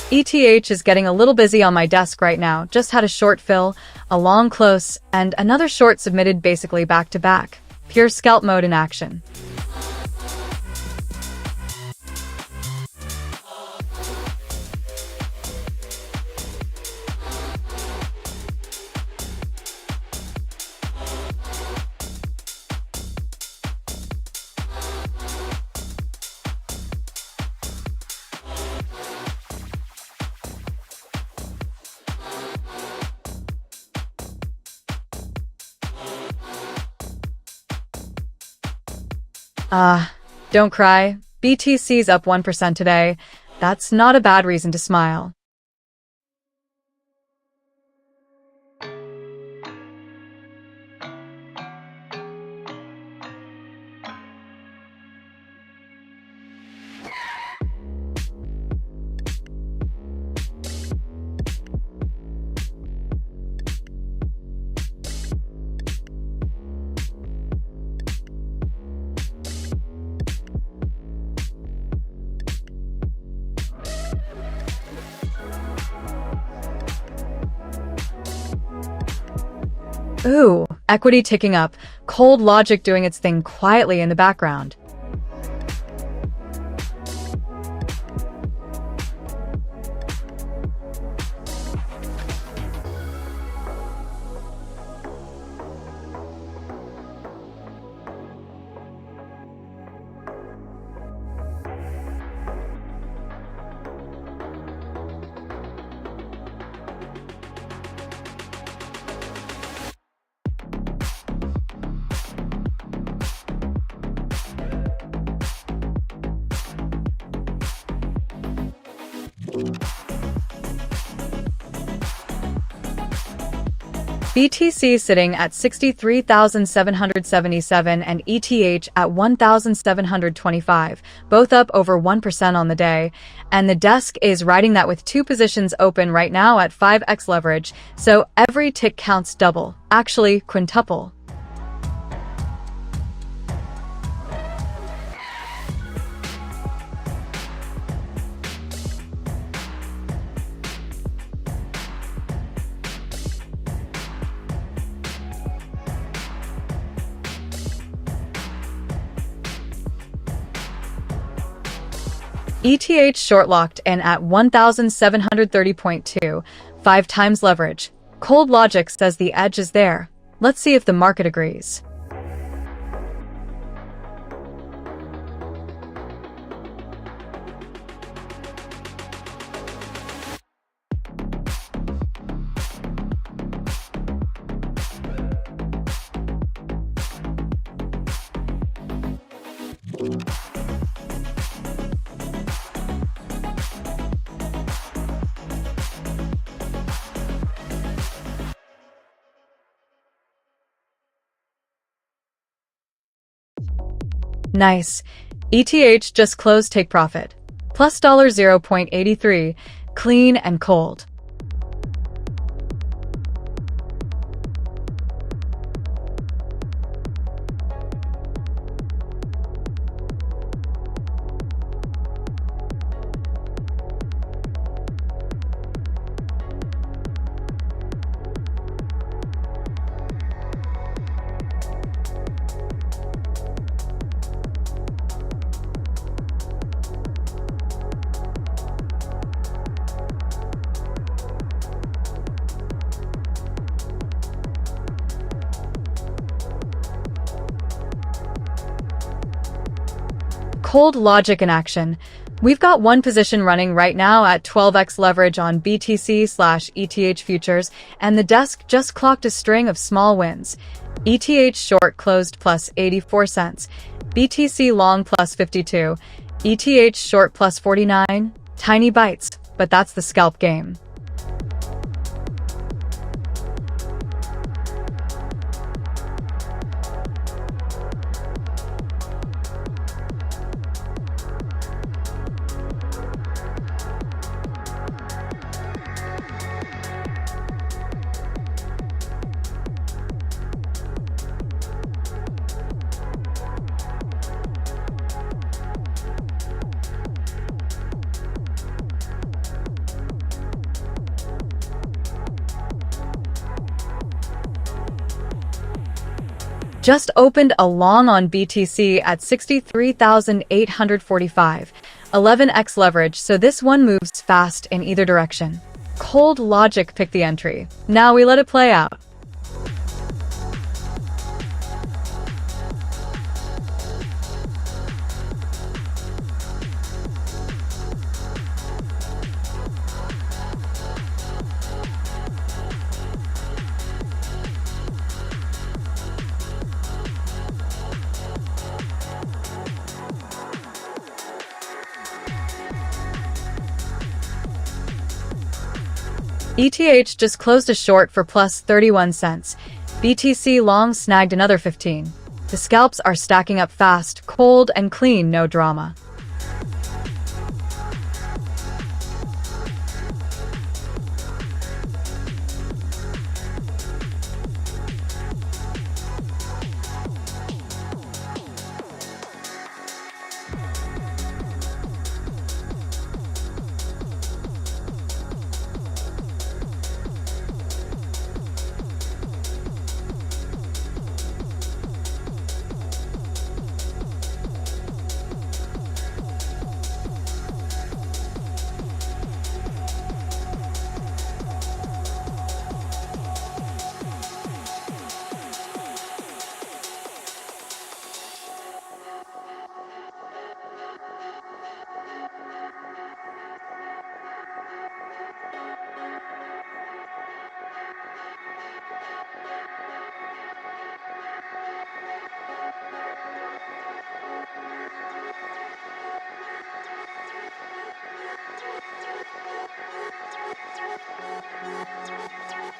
ETH is getting a little busy on my desk right now. Just had a short fill, a long close, and another short submitted basically back to back. Pure scalp mode in action. Don't cry. BTC's up 1% today. That's not a bad reason to smile. Ooh, equity ticking up, cold logic doing its thing quietly in the background. BTC sitting at 63,777 and ETH at 1,725, both up over 1% on the day, and the desk is riding that with two positions open right now at 5x leverage, so every tick counts double, actually quintuple. ETH short locked in at 1,730.2, 5 times leverage. Cold logic says the edge is there. Let's see if the market agrees. Nice. ETH just closed take profit. Plus $0.83, clean and cold. Cold logic in action. We've got one position running right now at 12x leverage on BTC/ETH futures, and the desk just clocked a string of small wins. ETH short closed plus 84 cents, BTC long plus 52, ETH short plus 49. Tiny bites, but that's the scalp game. Just opened a long on BTC at 63,845, 11x leverage, so this one moves fast in either direction. Cold logic picked the entry. Now we let it play out. ETH just closed a short for plus 31 cents. BTC long snagged another 15. The scalps are stacking up fast, cold and clean, no drama.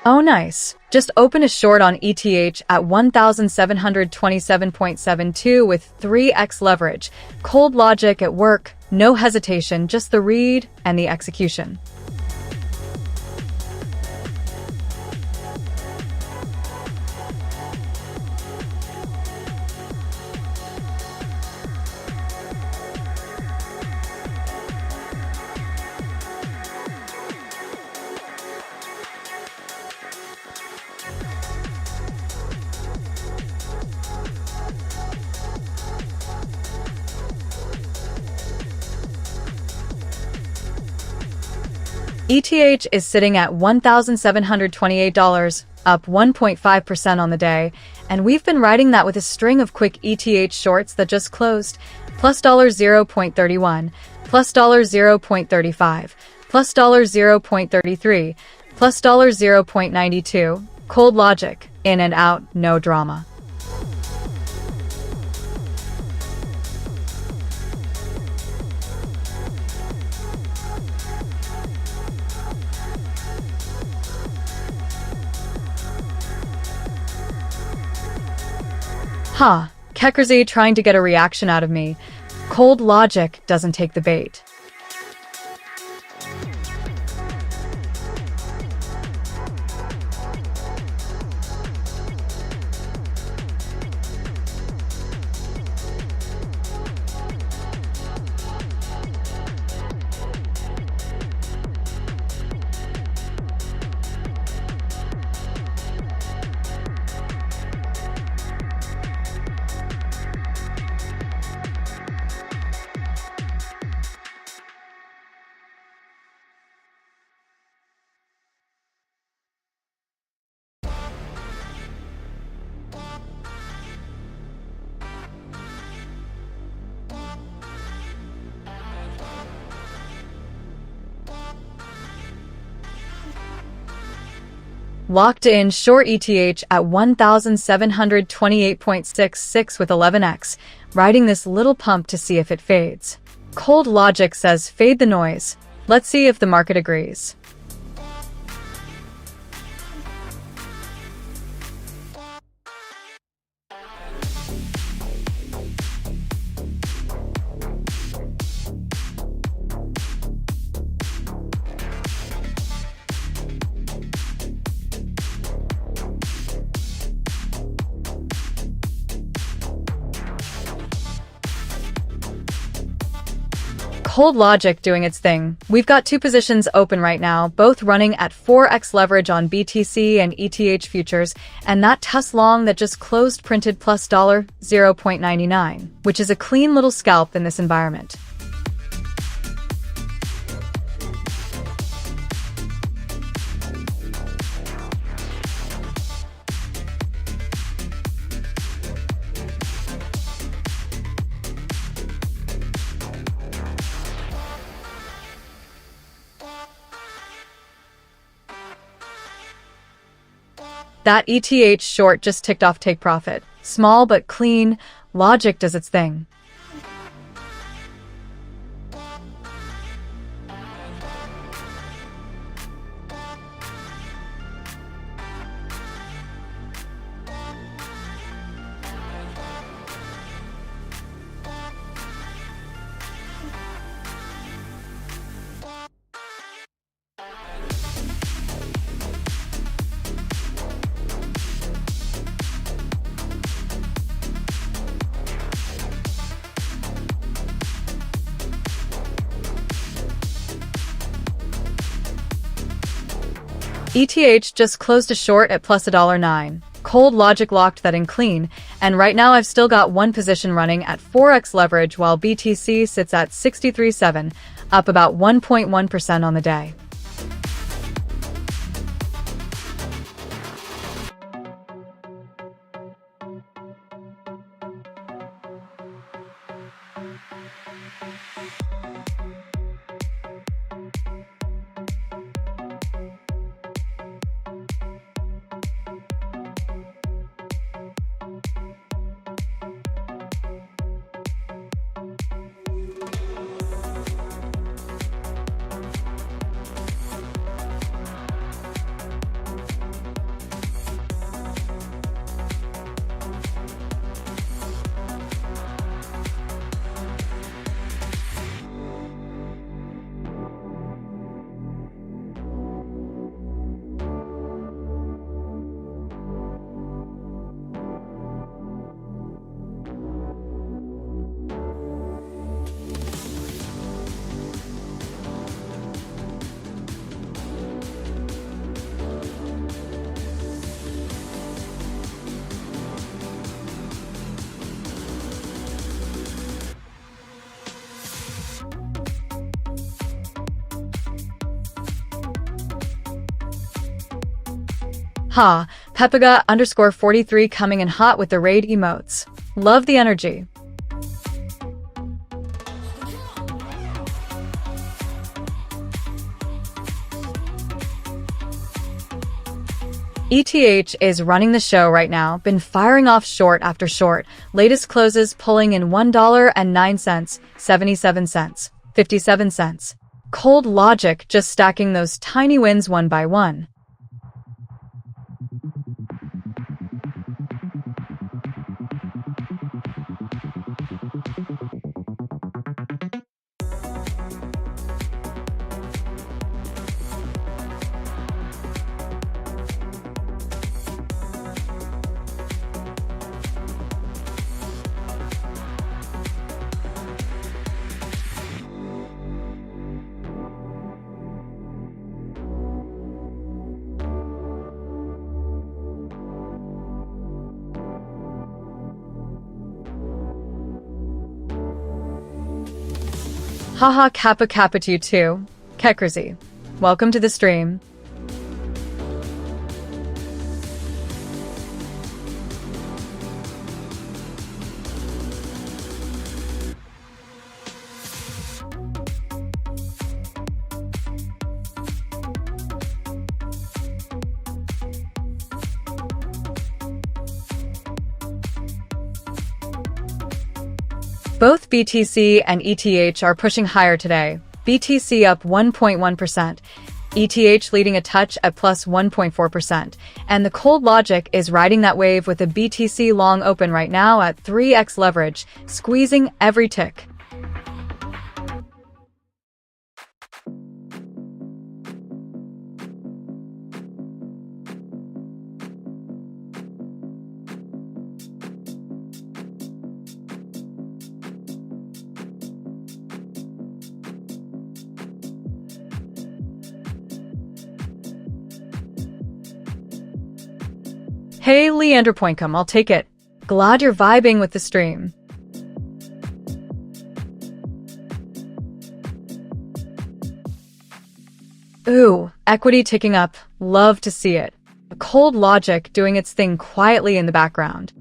Oh nice. Just open a short on ETH at 1,727.72 with 3x leverage. Cold logic at work, no hesitation, just the read and the execution. ETH is sitting at $1,728, up 1.5% on the day, and we've been riding that with a string of quick ETH shorts that just closed, plus $0.31, plus $0.35, plus $0.33, plus $0.92. Cold logic, in and out, no drama. Ha, Kekrzy trying to get a reaction out of me. Cold logic doesn't take the bait. Locked in short ETH at 1,728.66 with 11x, riding this little pump to see if it fades. Cold logic says fade the noise. Let's see if the market agrees. Cold logic doing its thing. We've got two positions open right now, both running at 4x leverage on BTC and ETH futures, and that TUS long that just closed printed plus $0.99, which is a clean little scalp in this environment. That ETH short just ticked off take profit. Small but clean, logic does its thing. ETH just closed a short at plus $1.09. Cold logic locked that in clean, and right now I've still got one position running at 4x leverage while BTC sits at 63.7, up about 1.1% on the day. Ha, Pepaga_43 coming in hot with the raid emotes. Love the energy. ETH is running the show right now, been firing off short after short, latest closes pulling in $1.09, 77 cents, 57 cents. Cold logic just stacking those tiny wins one by one. Haha kappa kappa to you too. Kekrzy. Welcome to the stream. Both BTC and ETH are pushing higher today. BTC up 1.1%, ETH leading a touch at plus 1.4%, and the cold logic is riding that wave with a BTC long open right now at 3x leverage, squeezing every tick. Hey, Leander Pointcom, I'll take it. Glad you're vibing with the stream. Ooh, equity ticking up. Love to see it. Cold logic doing its thing quietly in the background.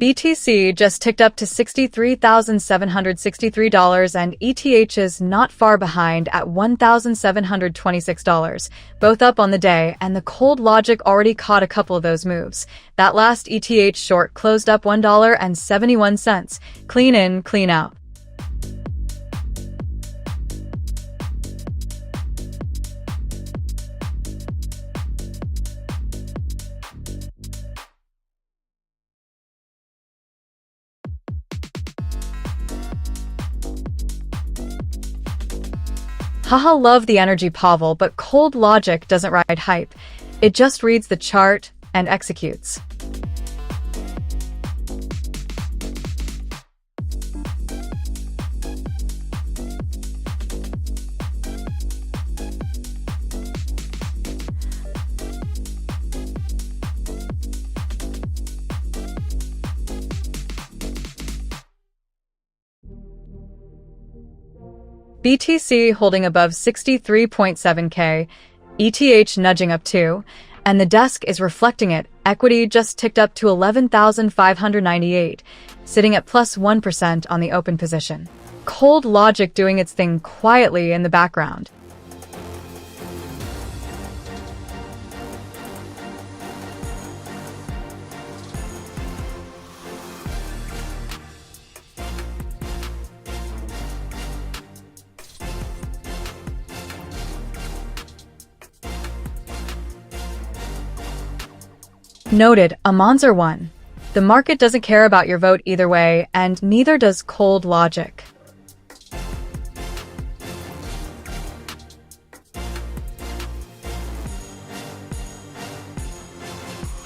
BTC just ticked up to $63,763 and ETH is not far behind at $1,726, both up on the day, and the cold logic already caught a couple of those moves. That last ETH short closed up $1.71. Clean in, clean out. Haha, love the energy, Pavel, but cold logic doesn't ride hype. It just reads the chart and executes. BTC holding above 63.7K, ETH nudging up too, and the desk is reflecting it. Equity just ticked up to 11,598, sitting at plus 1% on the open position. Cold logic doing its thing quietly in the background. Noted, Amonzer won. The market doesn't care about your vote either way, and neither does cold logic.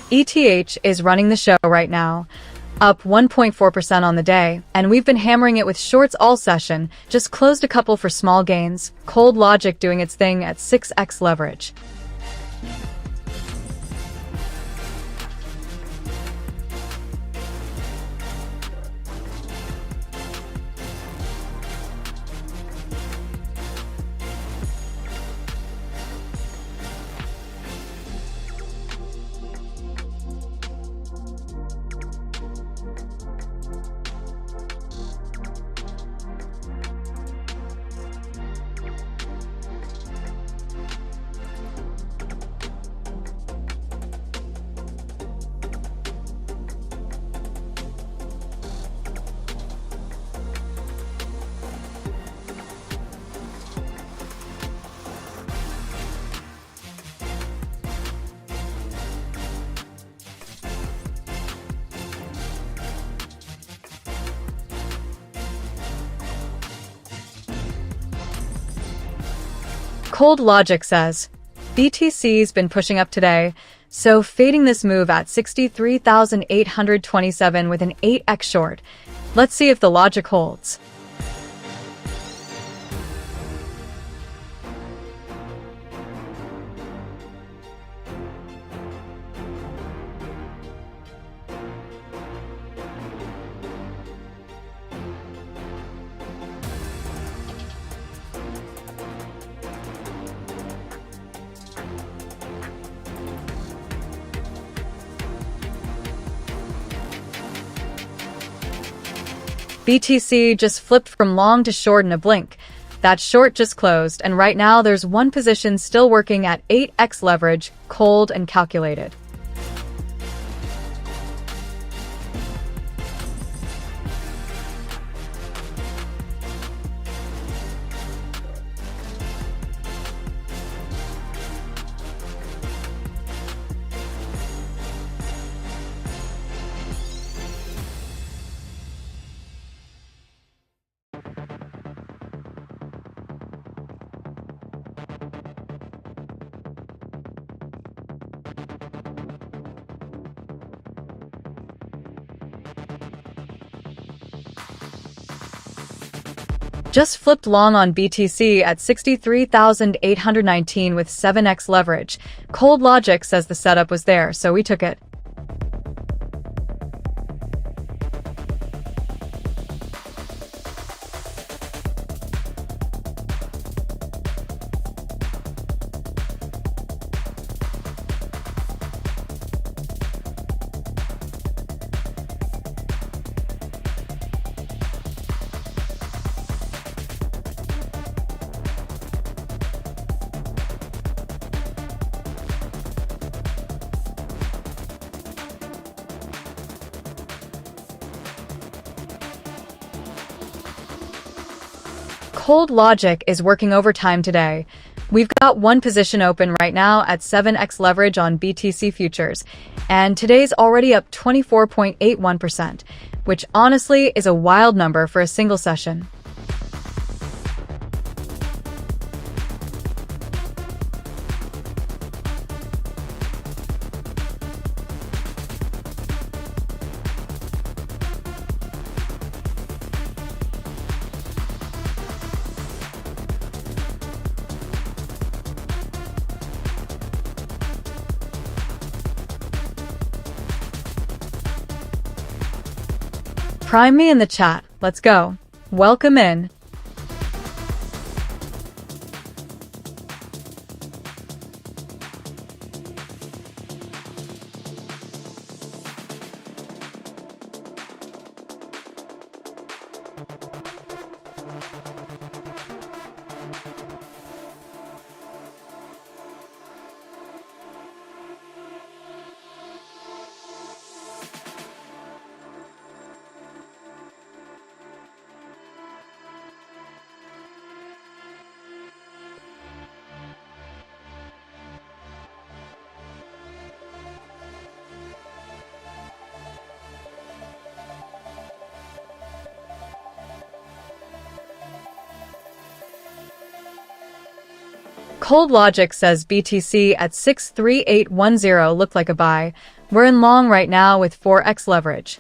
ETH is running the show right now, up 1.4% on the day, and we've been hammering it with shorts all session, just closed a couple for small gains, cold logic doing its thing at 6x leverage. Cold logic says, BTC's been pushing up today, so fading this move at 63,827 with an 8x short. Let's see if the logic holds. BTC just flipped from long to short in a blink. That short just closed, and right now there's one position still working at 8x leverage, cold and calculated. Just flipped long on BTC at 63,819 with 7x leverage. Cold logic says the setup was there, so we took it. Cold logic is working overtime today. We've got one position open right now at 7x leverage on BTC futures, and today's already up 24.81%, which honestly is a wild number for a single session. Prime me in the chat. Let's go. Welcome in. Cold logic says BTC at 63810 looked like a buy. We're in long right now with 4x leverage.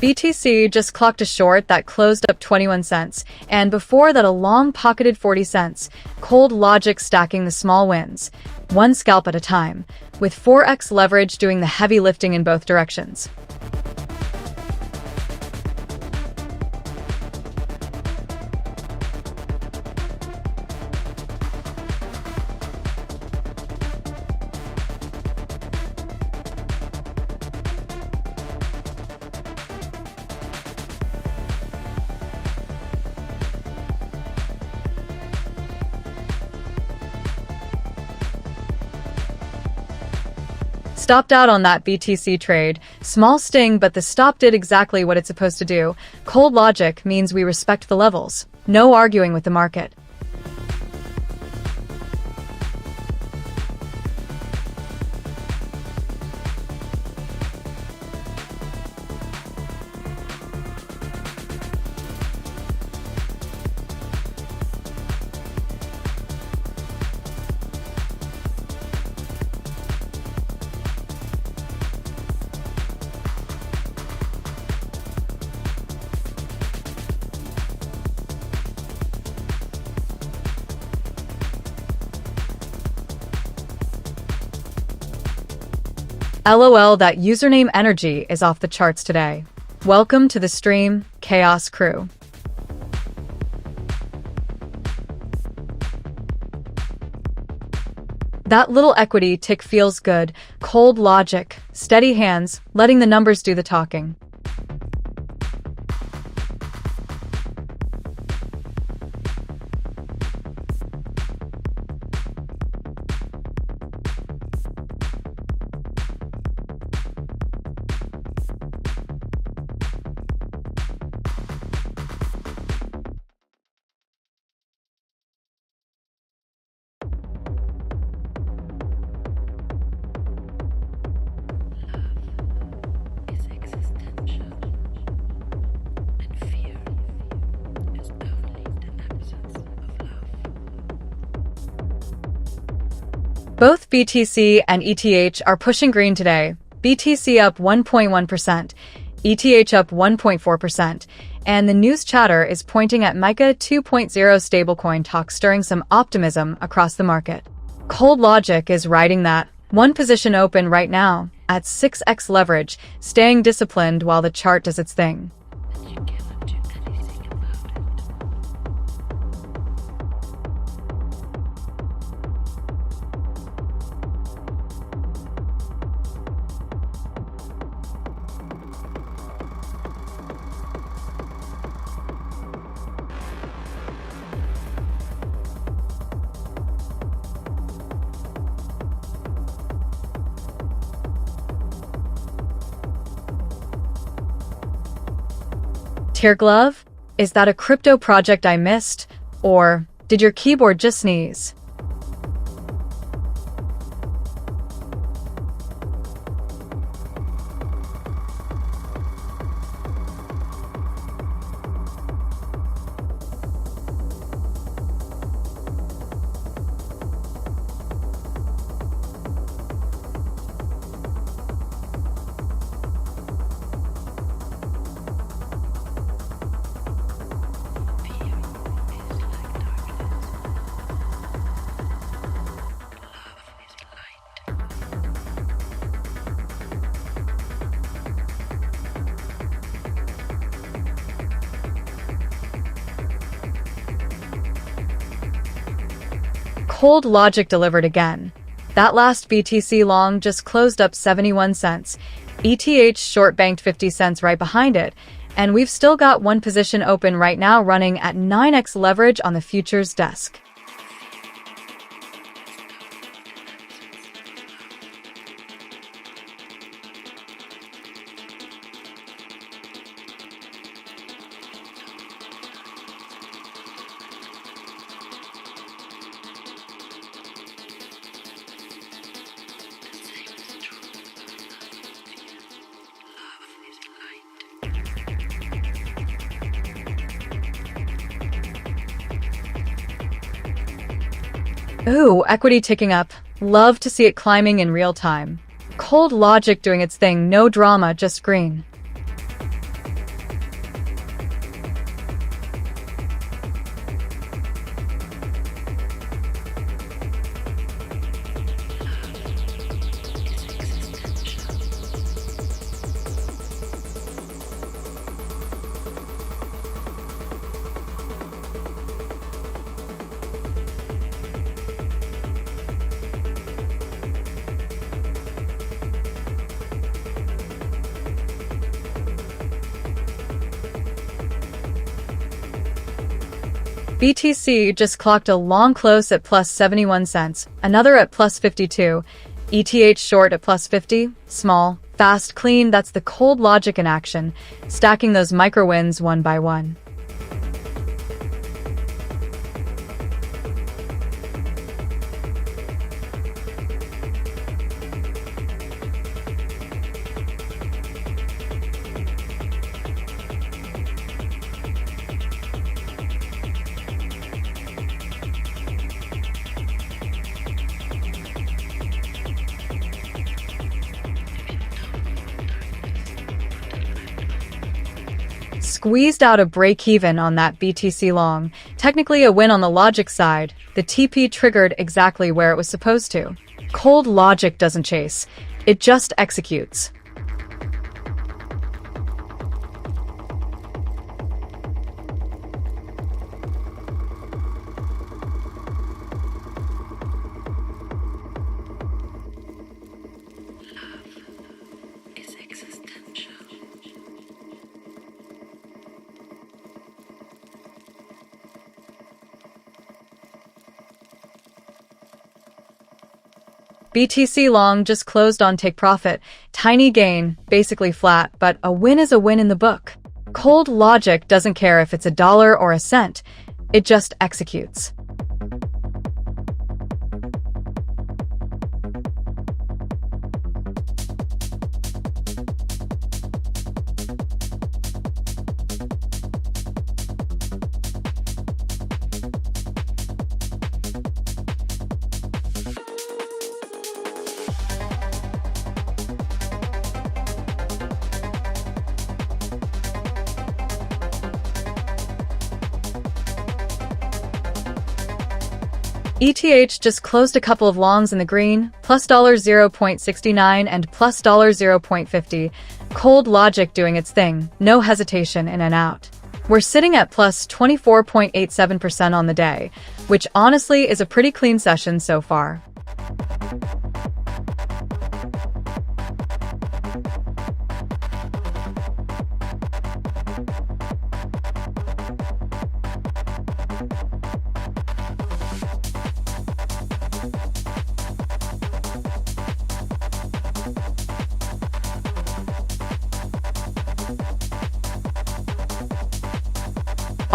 BTC just clocked a short that closed up 21 cents, and before that a long pocketed 40 cents. Cold logic stacking the small wins, one scalp at a time, with 4x leverage doing the heavy lifting in both directions. Stopped out on that BTC trade. Small sting, but the stop did exactly what it's supposed to do. Cold logic means we respect the levels. No arguing with the market. LOL, that username energy is off the charts today. Welcome to the stream, Chaos Crew. That little equity tick feels good. Cold logic, steady hands, letting the numbers do the talking. Both BTC and ETH are pushing green today. BTC up 1.1%, ETH up 1.4%, and the news chatter is pointing at MiCA 2.0 stablecoin talk, stirring some optimism across the market. Cold logic is riding that. One position open right now at 6x leverage, staying disciplined while the chart does its thing. Tear glove? Is that a crypto project I missed? Or did your keyboard just sneeze? Cold logic delivered again. That last BTC long just closed up 71 cents. ETH short banked 50 cents right behind it. And we've still got one position open right now running at 9x leverage on the futures desk. Ooh, equity ticking up. Love to see it climbing in real time. Cold logic doing its thing, no drama, just green. BTC just clocked a long close at plus 71 cents, another at plus 52. ETH short at plus 50, small, fast, clean, that's the cold logic in action, stacking those micro wins one by one. Squeezed out a break-even on that BTC long, technically a win on the logic side. The TP triggered exactly where it was supposed to. Cold logic doesn't chase, it just executes. BTC long just closed on take profit. Tiny gain, basically flat, but a win is a win in the book. Cold logic doesn't care if it's a dollar or a cent. It just executes. ETH just closed a couple of longs in the green, plus $0.69 and plus $0.50. Cold logic doing its thing, no hesitation in and out. We're sitting at plus 24.87% on the day, which honestly is a pretty clean session so far.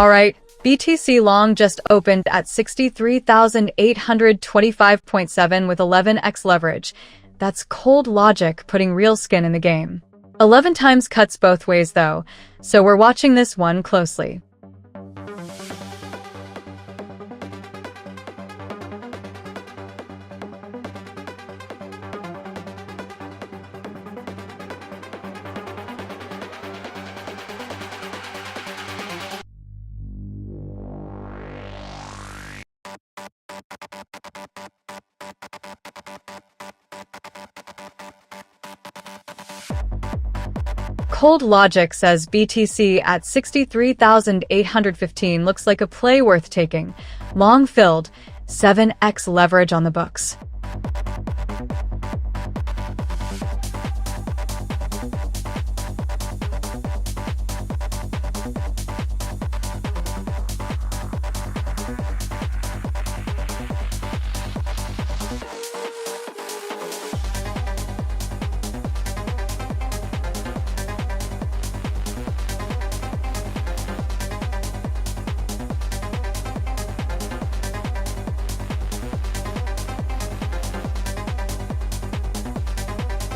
Alright, BTC long just opened at 63,825.7 with 11x leverage. That's cold logic putting real skin in the game. 11 times cuts both ways though, so we're watching this one closely. Cold logic says BTC at 63,815 looks like a play worth taking. Long filled, 7x leverage on the books.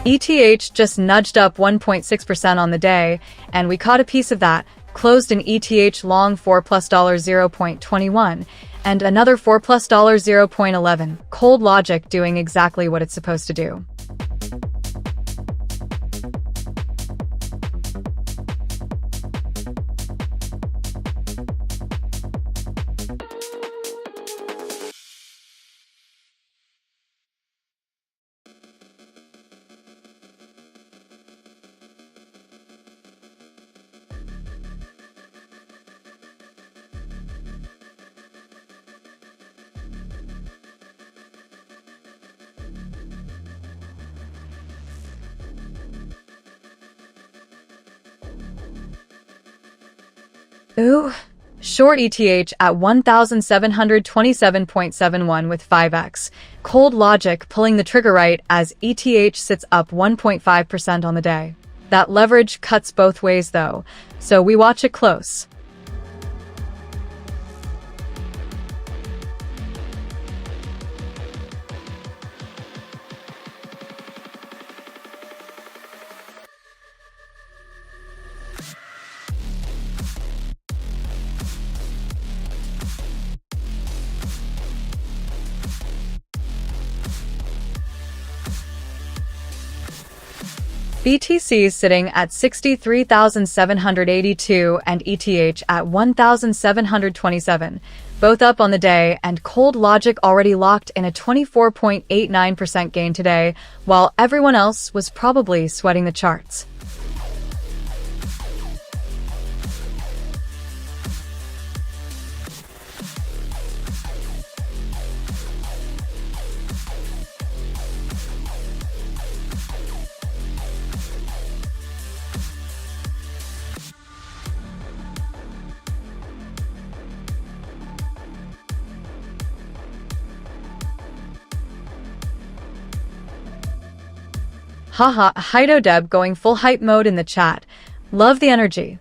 ETH just nudged up 1.6% on the day, and we caught a piece of that, closed an ETH long for plus $0.21, and another for plus $0.11. Cold logic doing exactly what it's supposed to do. Ooh, Short ETH at 1,727.71 with 5x. Cold logic pulling the trigger right as ETH sits up 1.5% on the day. That leverage cuts both ways though, so we watch it close. BTC sitting at 63,782 and ETH at 1,727, both up on the day, and Cold Logic already locked in a 24.89% gain today, while everyone else was probably sweating the charts. Haha, Hydodeb going full hype mode in the chat. Love the energy.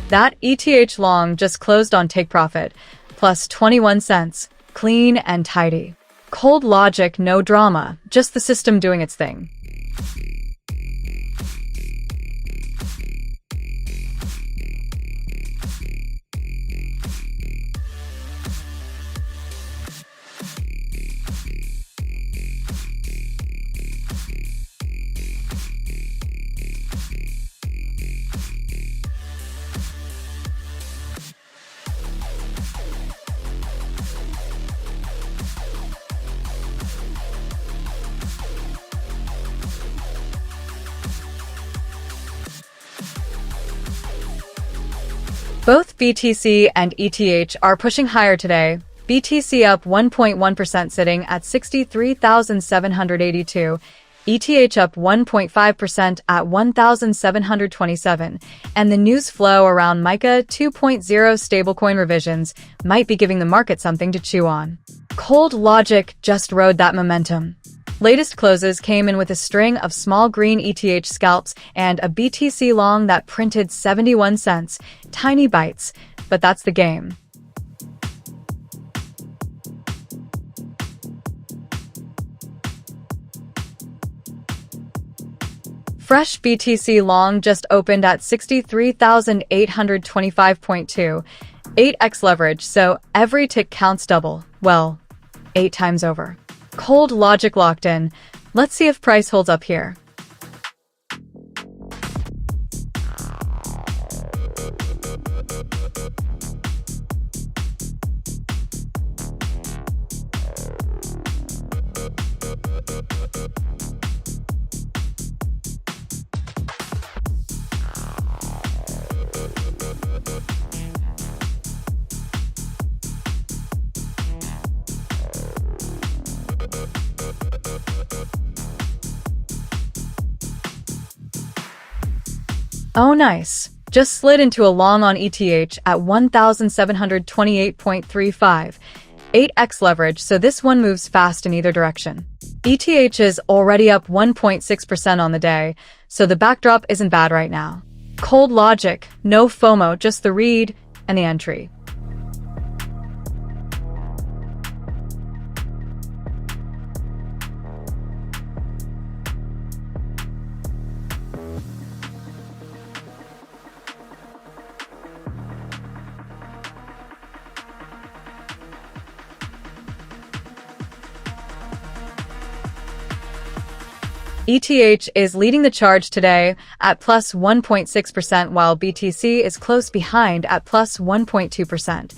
That ETH long just closed on take profit, plus 21 cents, clean and tidy. Cold logic, no drama, just the system doing its thing. Both BTC and ETH are pushing higher today. BTC up 1.1% sitting at 63,782, ETH up 1.5% at 1,727, and the news flow around MiCA 2.0 stablecoin revisions might be giving the market something to chew on. Cold logic just rode that momentum. Latest closes came in with a string of small green ETH scalps and a BTC long that printed 71 cents, tiny bites, but that's the game. Fresh BTC long just opened at 63,825.2, 8x leverage, so every tick counts double, well, 8 times over. Cold logic locked in. Let's see if price holds up here. Oh nice, just slid into a long on ETH at 1,728.35, 8x leverage, so this one moves fast in either direction. ETH is already up 1.6% on the day, so the backdrop isn't bad right now. Cold logic, no FOMO, just the read and the entry. ETH is leading the charge today at plus 1.6%, while BTC is close behind at plus 1.2%.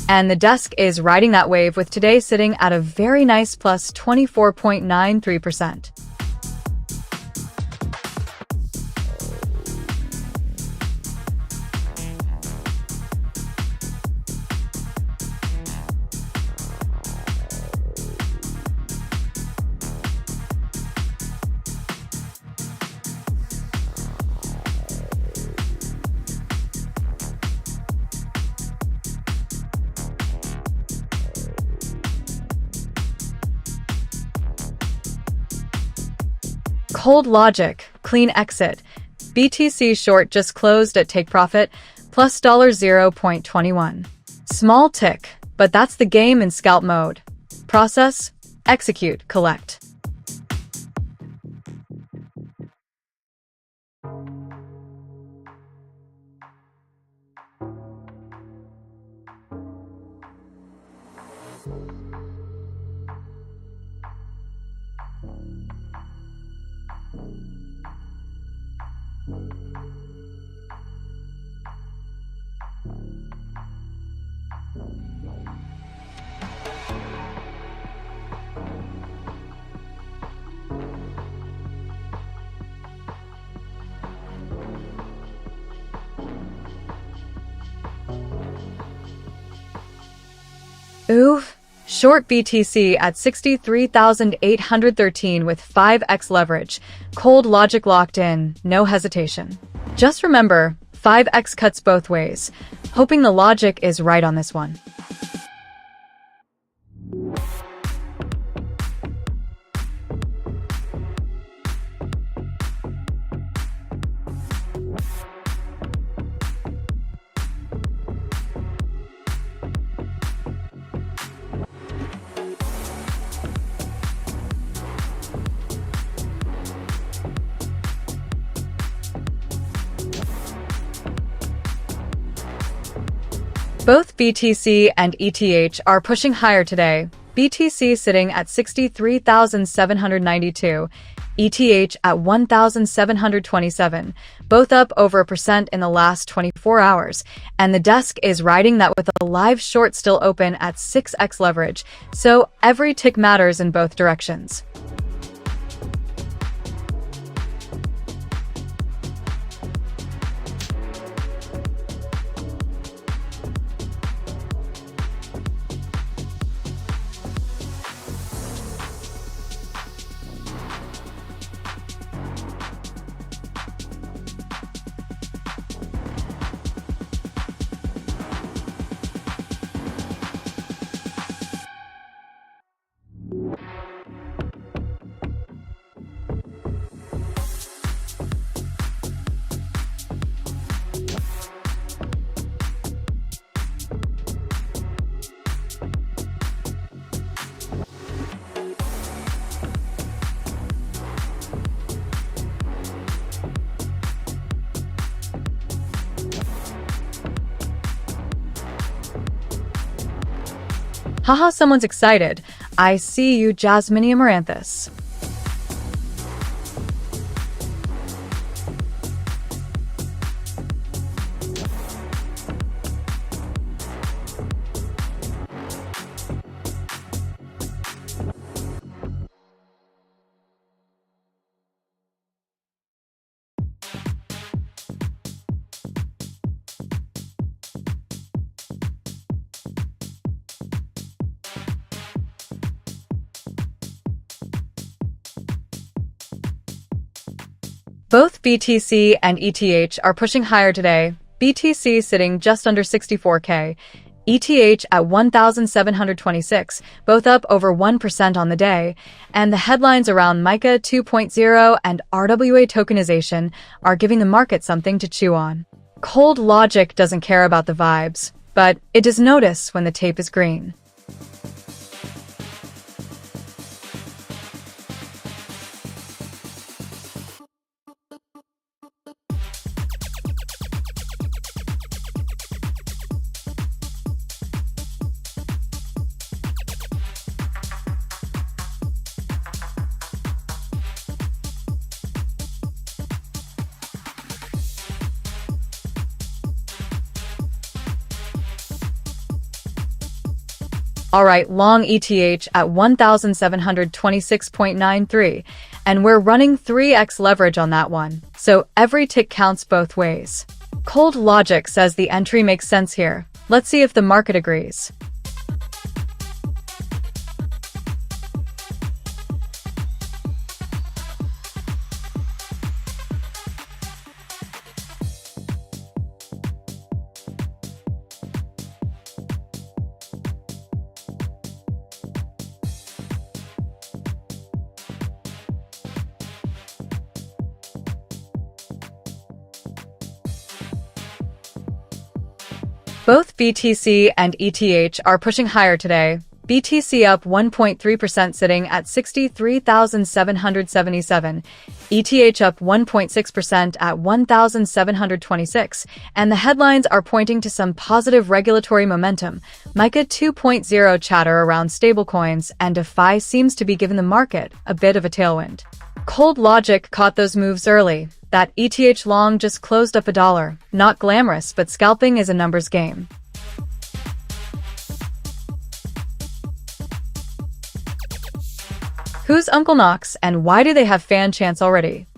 And the desk is riding that wave with today sitting at a very nice plus 24.93%. Cold logic, clean exit. BTC short just closed at take profit, plus $0.21. Small tick, but that's the game in scalp mode. Process, execute, collect. Oof. Short BTC at 63,813 with 5x leverage. Cold logic locked in, no hesitation. Just remember, 5x cuts both ways. Hoping the logic is right on this one. Both BTC and ETH are pushing higher today. BTC sitting at 63,792, ETH at 1,727, both up over 1% in the last 24 hours. And the desk is riding that with a live short still open at 6x leverage, so every tick matters in both directions. Haha, someone's excited. I see you, Jasmine Amaranthus. Both BTC and ETH are pushing higher today. BTC sitting just under 64K, ETH at 1,726, both up over 1% on the day. And the headlines around MiCA 2.0 and RWA tokenization are giving the market something to chew on. Cold logic doesn't care about the vibes, but it does notice when the tape is green. Alright, long ETH at 1,726.93, and we're running 3x leverage on that one, so every tick counts both ways. Cold logic says the entry makes sense here. Let's see if the market agrees. Both BTC and ETH are pushing higher today. BTC up 1.3% sitting at 63,777, ETH up 1.6% at 1,726, and the headlines are pointing to some positive regulatory momentum. MiCA 2.0 chatter around stablecoins and DeFi seems to be giving the market a bit of a tailwind. Cold Logic caught those moves early. That ETH long just closed up $1. Not glamorous, but scalping is a numbers game. Who's Uncle Knox, and why do they have fan chants already?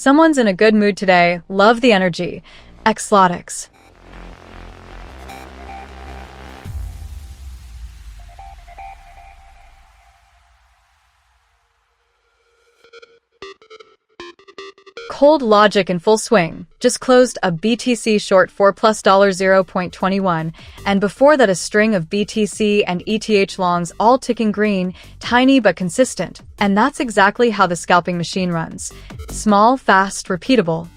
Someone's in a good mood today. Love the energy. Xlotix. Cold Logic in full swing. Just closed a BTC short for plus $0.21, and before that a string of BTC and ETH longs all ticking green, tiny but consistent. And that's exactly how the scalping machine runs. Small, fast, repeatable.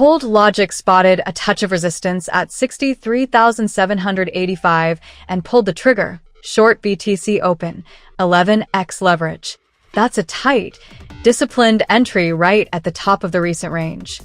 Cold Logic spotted a touch of resistance at 63,785 and pulled the trigger. Short BTC open, 11x leverage. That's a tight, disciplined entry right at the top of the recent range.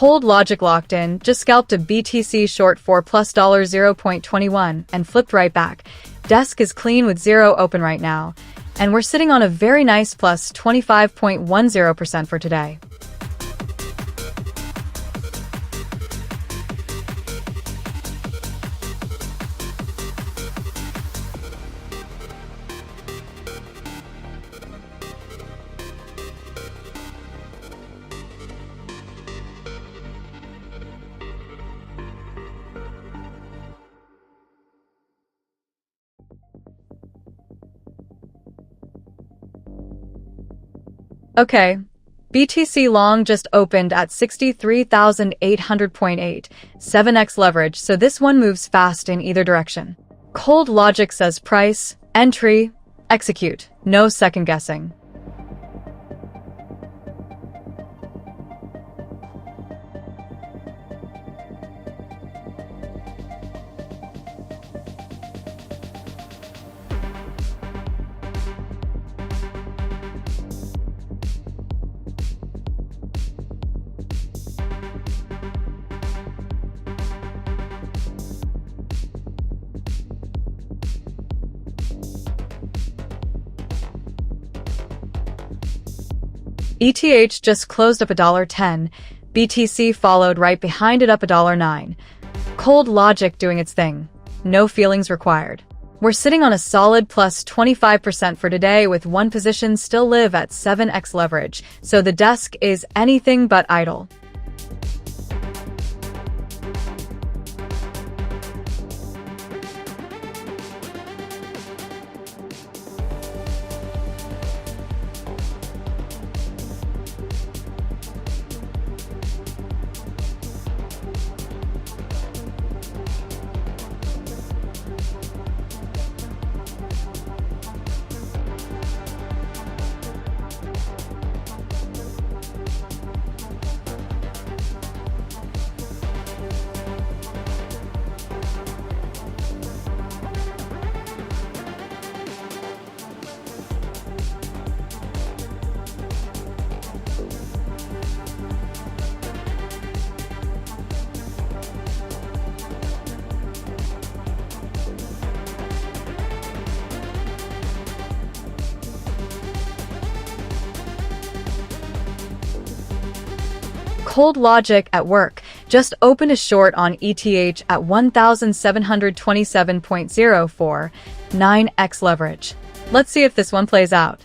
Cold Logic locked in, just scalped a BTC short for plus $0.21 and flipped right back. Desk is clean with zero open right now, and we're sitting on a very nice plus 25.10% for today. Okay, BTC long just opened at 63,800.8, 7x leverage, so this one moves fast in either direction. Cold Logic says price, entry, execute, no second guessing. ETH just closed up $1.10. BTC followed right behind it up $1.09. Cold logic doing its thing. No feelings required. We're sitting on a solid plus 25% for today with one position still live at 7x leverage, so the desk is anything but idle. Cold logic at work. Just opened a short on ETH at 1,727.04, 9x leverage. Let's see if this one plays out.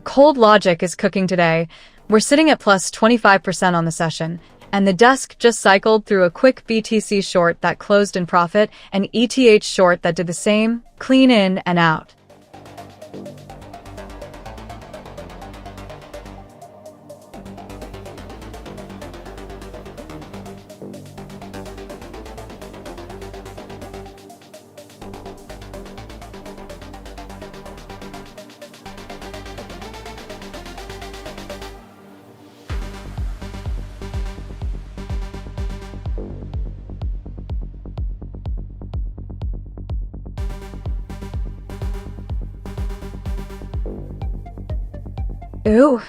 Cold logic is cooking today. We're sitting at plus 25% on the session, and the desk just cycled through a quick BTC short that closed in profit and ETH short that did the same, clean in and out. Ooh.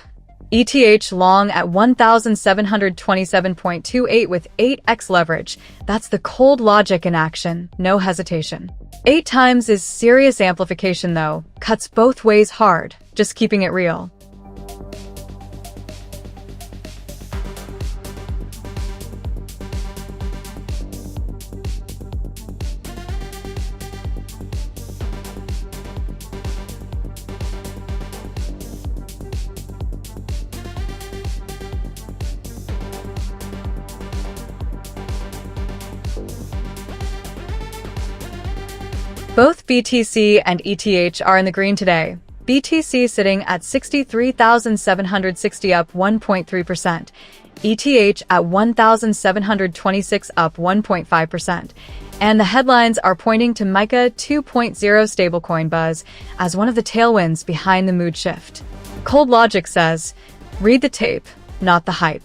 ETH long at 1,727.28 with 8x leverage. That's the cold logic in action, no hesitation. 8 times is serious amplification though, cuts both ways hard, just keeping it real. Both BTC and ETH are in the green today. BTC sitting at 63,760 up 1.3%, ETH at 1,726 up 1.5%. And the headlines are pointing to MiCA 2.0 stablecoin buzz as one of the tailwinds behind the mood shift. Cold logic says, read the tape, not the hype.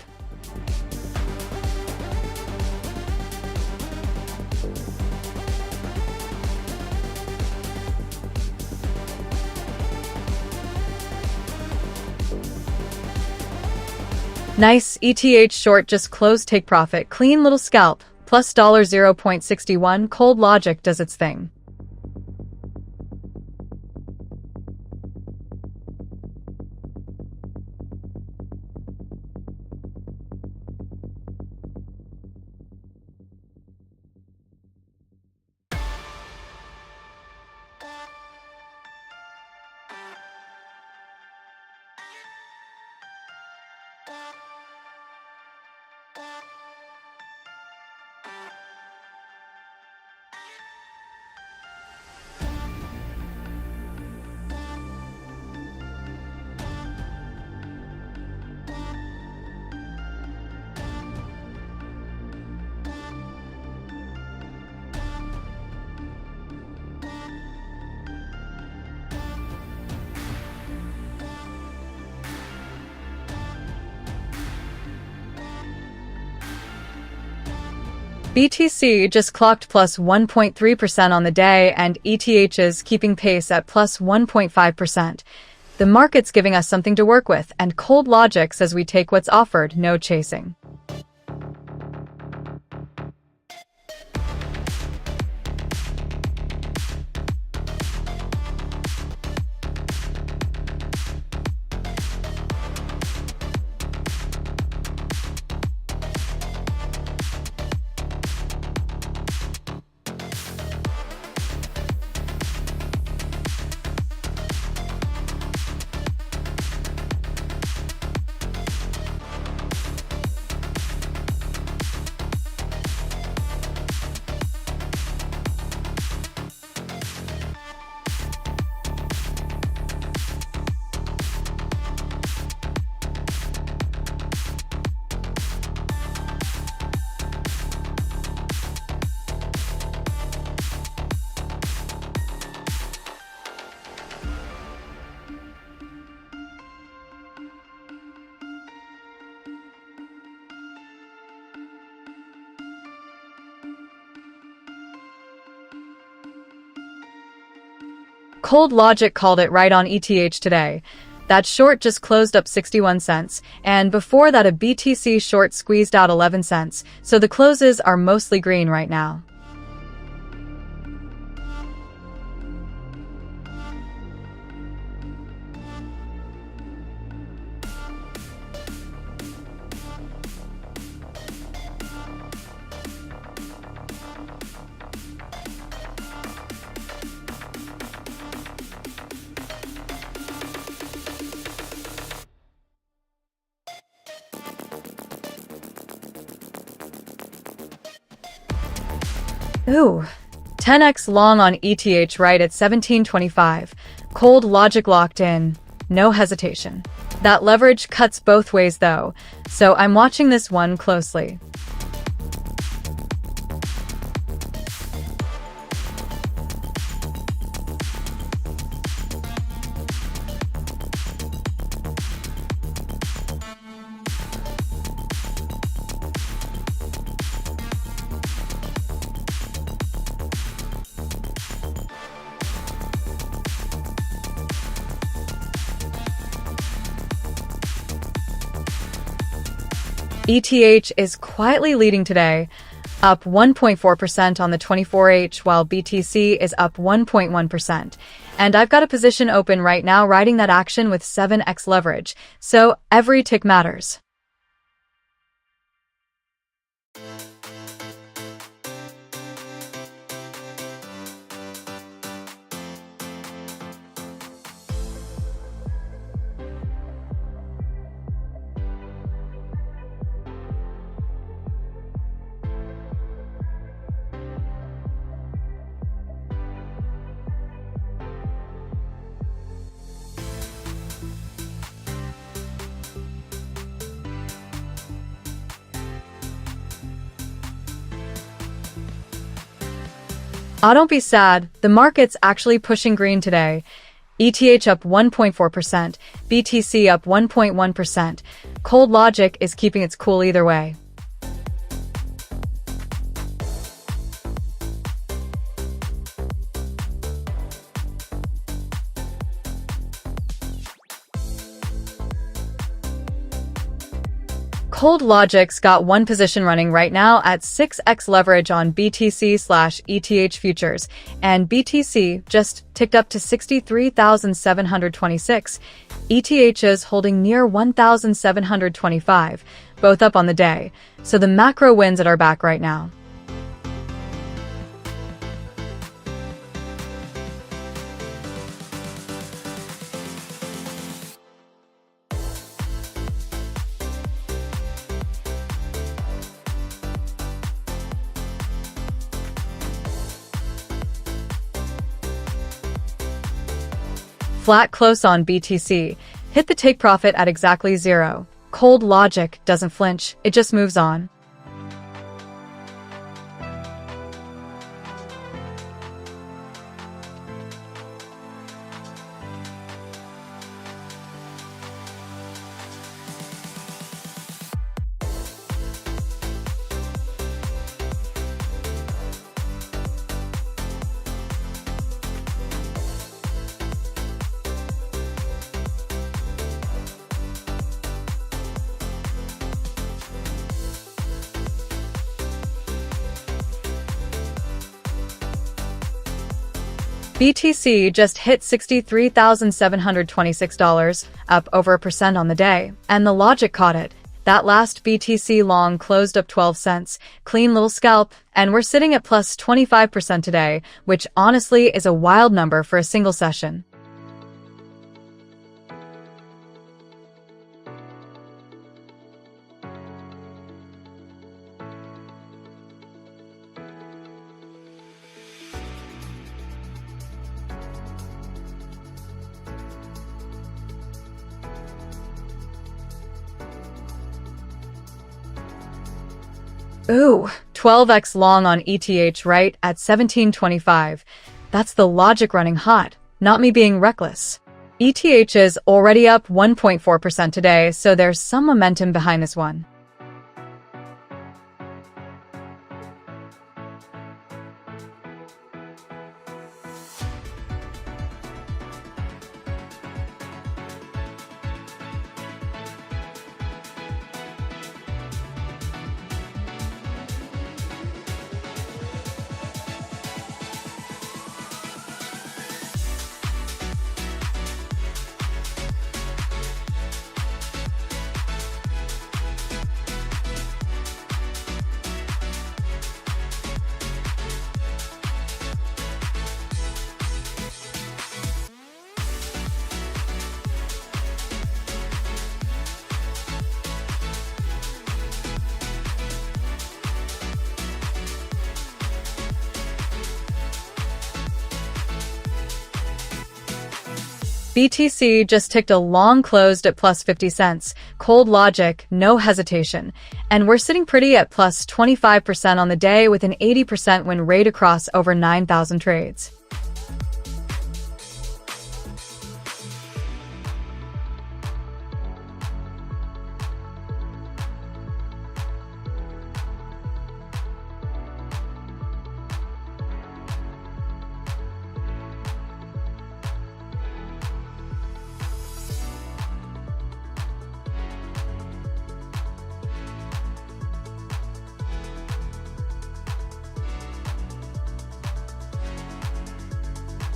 Nice, ETH short just closed take profit, clean little scalp, plus $0.61, cold logic does its thing. BTC just clocked plus 1.3% on the day, and ETH is keeping pace at plus 1.5%. The market's giving us something to work with, and cold logic says we take what's offered, no chasing. Cold logic called it right on ETH today. That short just closed up 61 cents, and before that a BTC short squeezed out 11 cents, so the closes are mostly green right now. Ooh, 10x long on ETH right at 1725. Cold logic locked in. No hesitation. That leverage cuts both ways though, so I'm watching this one closely. ETH is quietly leading today, up 1.4% on the 24H, while BTC is up 1.1%. And I've got a position open right now riding that action with 7x leverage, so every tick matters. Ah, don't be sad. The market's actually pushing green today. ETH up 1.4%, BTC up 1.1%. Cold logic is keeping its cool either way. Cold logic's got one position running right now at 6x leverage on BTC/ETH futures, and BTC just ticked up to 63,726. ETH is holding near 1,725, both up on the day, so the macro wins at our back right now. Flat close on BTC. Hit the take profit at exactly 0. Cold logic doesn't flinch, it just moves on. BTC just hit $63,726, up over 1% on the day, and the logic caught it. That last BTC long closed up 12 cents, clean little scalp, and we're sitting at plus 25% today, which honestly is a wild number for a single session. Ooh, 12x long on ETH right at 1725. That's the logic running hot, not me being reckless. ETH is already up 1.4% today, so there's some momentum behind this one. BTC just ticked a long closed at plus 50 cents, cold logic, no hesitation, and we're sitting pretty at plus 25% on the day with an 80% win rate across over 9,000 trades.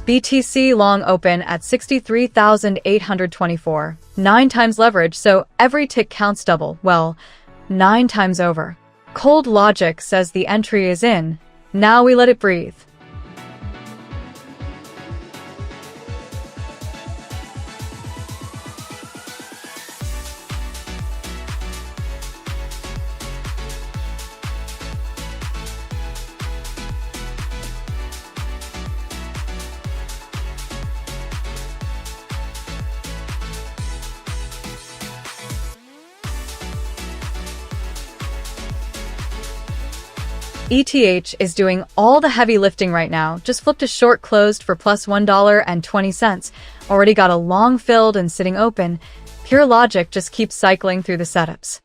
BTC long open at 63,824, 9 times leverage, so every tick counts double, well, 9 times over. Cold logic says the entry is in, now we let it breathe. ETH is doing all the heavy lifting right now. Just flipped a short closed for plus $1.20. Already got a long filled and sitting open. Pure logic just keeps cycling through the setups.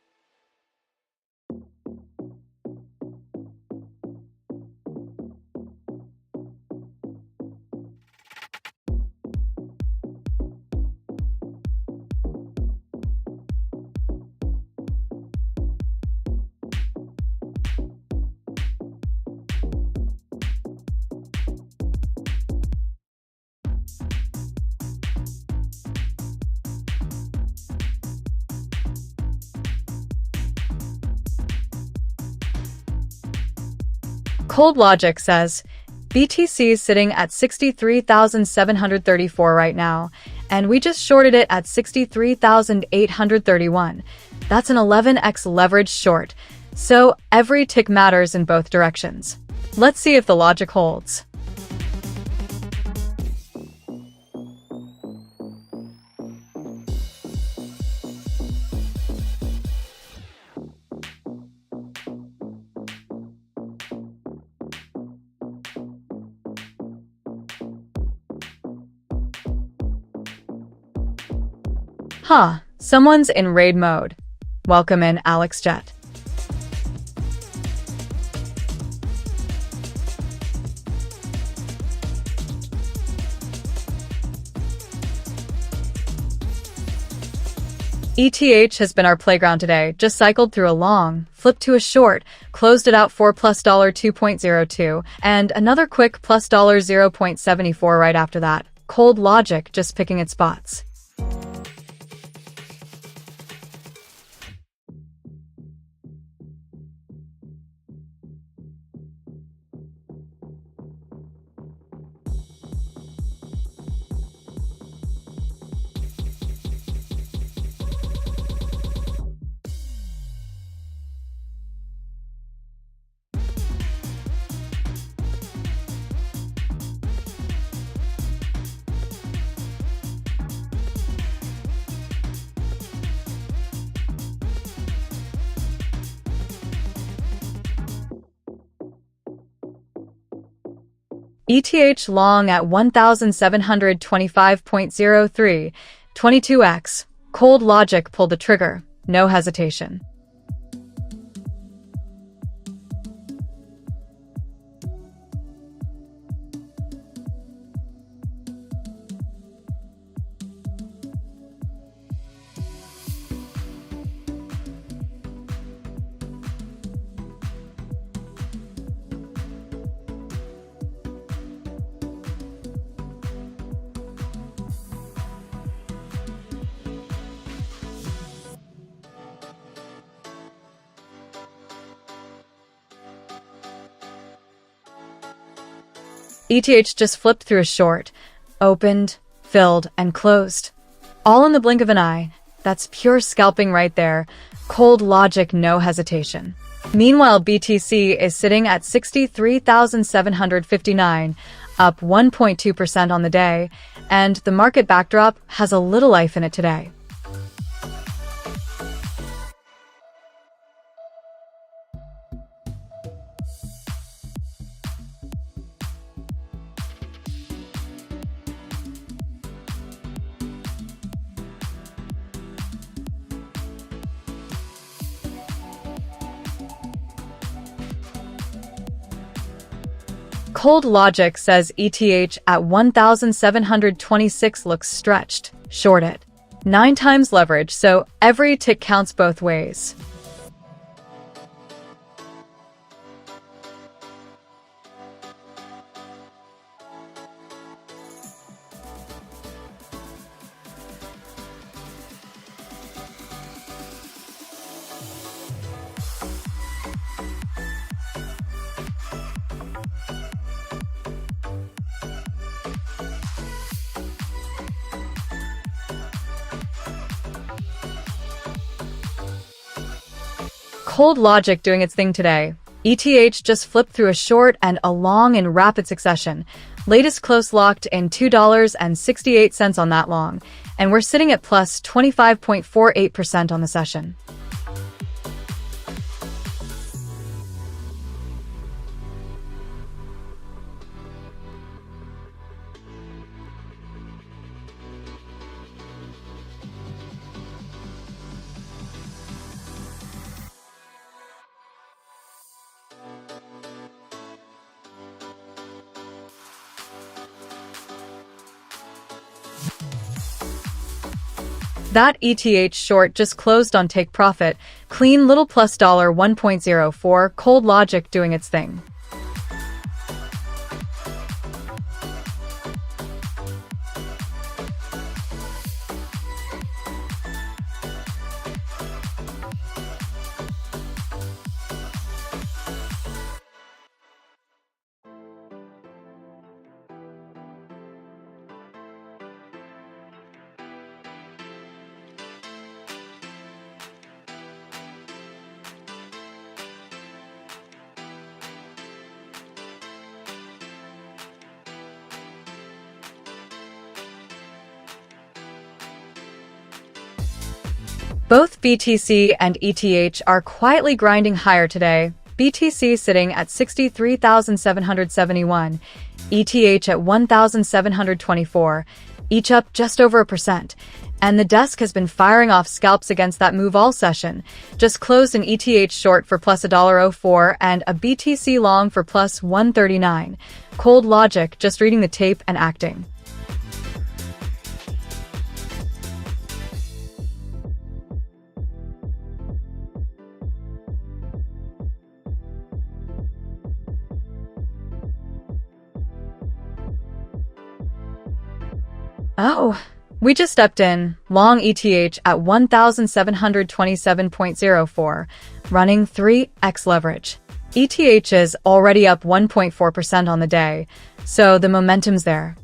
Cold logic says, BTC is sitting at 63,734 right now, and we just shorted it at 63,831. That's an 11x leverage short, so every tick matters in both directions. Let's see if the logic holds. Huh, someone's in raid mode. Welcome in, Alex Jet. ETH has been our playground today, just cycled through a long, flipped to a short, closed it out for plus $2.02, and another quick plus $0.74 right after that. Cold logic just picking its spots. ETH long at 1725.03, 22x. Cold logic pulled the trigger, no hesitation. ETH just flipped through a short, opened, filled, and closed. All in the blink of an eye. That's pure scalping right there. Cold logic, no hesitation. Meanwhile, BTC is sitting at 63,759, up 1.2% on the day, and the market backdrop has a little life in it today. Cold logic says ETH at 1,726 looks stretched. Short it. 9 times leverage, so every tick counts both ways. Cold logic doing its thing today. ETH just flipped through a short and a long in rapid succession. Latest close locked in $2.68 on that long, and we're sitting at plus 25.48% on the session. That ETH short just closed on take profit, clean little plus $1.04, cold logic doing its thing. Both BTC and ETH are quietly grinding higher today. BTC sitting at 63,771, ETH at 1,724, each up just over 1%. And the desk has been firing off scalps against that move all session. Just closed an ETH short for plus $1.04 and a BTC long for plus 139. Cold logic, just reading the tape and acting. Oh, we just stepped in, long ETH at 1,727.04, running 3x leverage. ETH is already up 1.4% on the day, so the momentum's there.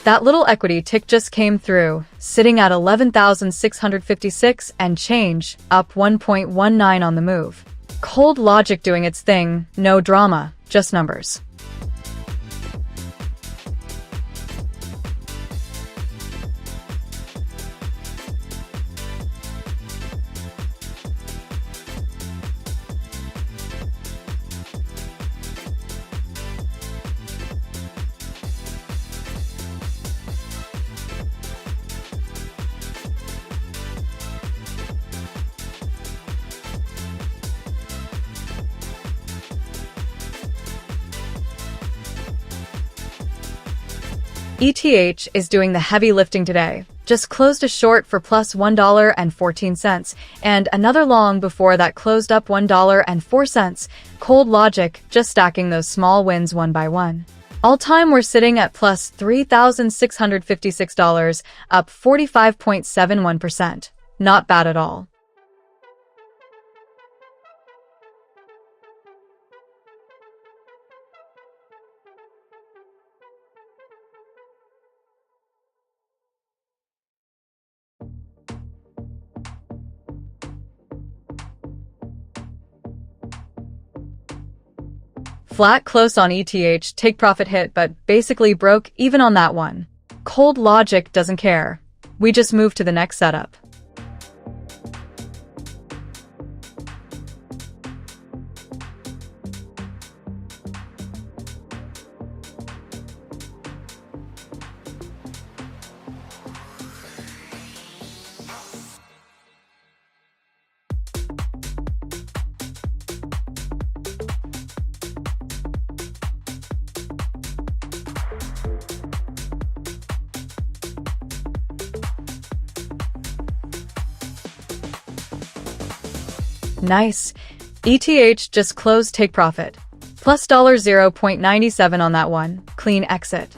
That little equity tick just came through, sitting at 11,656 and change, up 1.19 on the move. Cold logic doing its thing, no drama, just numbers. ETH is doing the heavy lifting today. Just closed a short for plus $1.14, and another long before that closed up $1.04. Cold logic, just stacking those small wins one by one. All time we're sitting at plus $3,656, up 45.71%. Not bad at all. Flat close on ETH, take profit hit, but basically broke even on that one. Cold logic doesn't care. We just move to the next setup. Nice. ETH just closed take profit. Plus $0.97 on that one. Clean exit.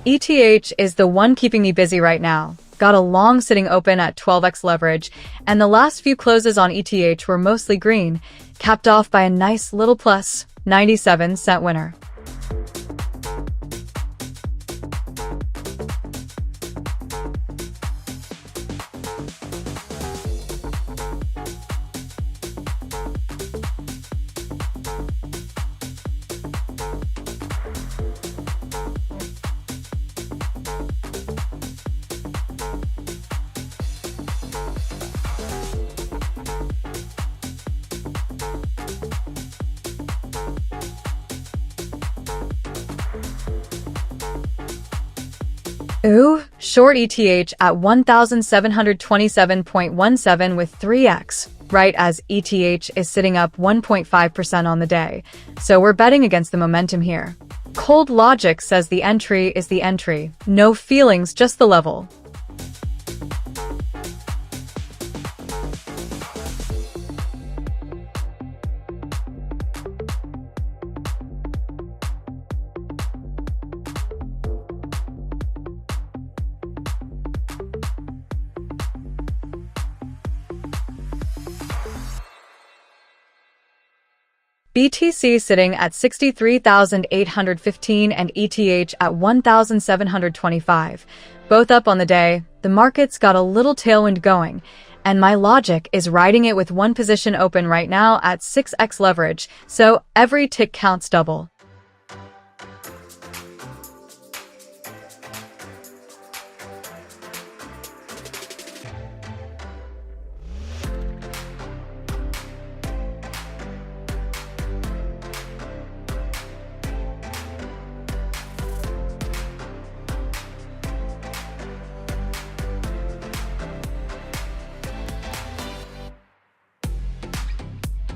ETH is the one keeping me busy right now. Got a long sitting open at 12x leverage, and the last few closes on ETH were mostly green, capped off by a nice little plus 97-cent winner. Ooh, short ETH at 1,727.17 with 3x, right as ETH is sitting up 1.5% on the day. So we're betting against the momentum here. Cold logic says the entry is the entry. No feelings, just the level. BTC sitting at 63,815 and ETH at 1,725. Both up on the day, the markets got a little tailwind going, and my logic is riding it with one position open right now at 6x leverage, so every tick counts double.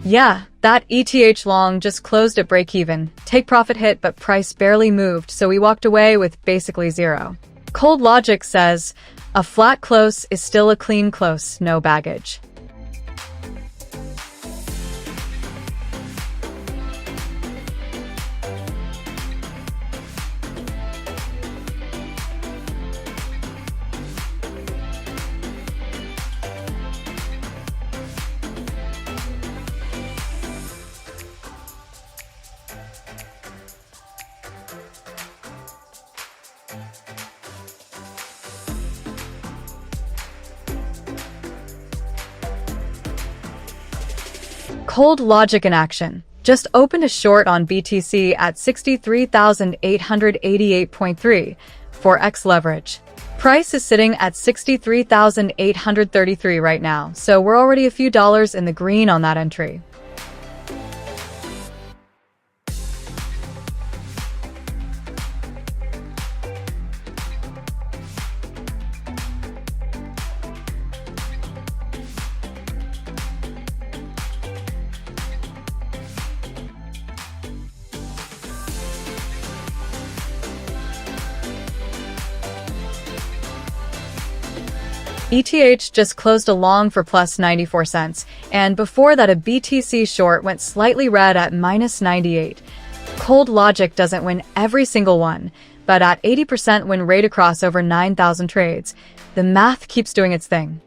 Yeah, that ETH long just closed at break-even. Take profit hit, but price barely moved, so we walked away with basically zero. Cold logic says, a flat close is still a clean close, no baggage. Cold logic in action. Just opened a short on BTC at 63,888.3 for X leverage. Price is sitting at 63,833 right now, so we're already a few dollars in the green on that entry. ETH just closed a long for plus 94 cents, and before that a BTC short went slightly red at minus 98. Cold logic doesn't win every single one, but at 80% win rate across over 9,000 trades. The math keeps doing its thing.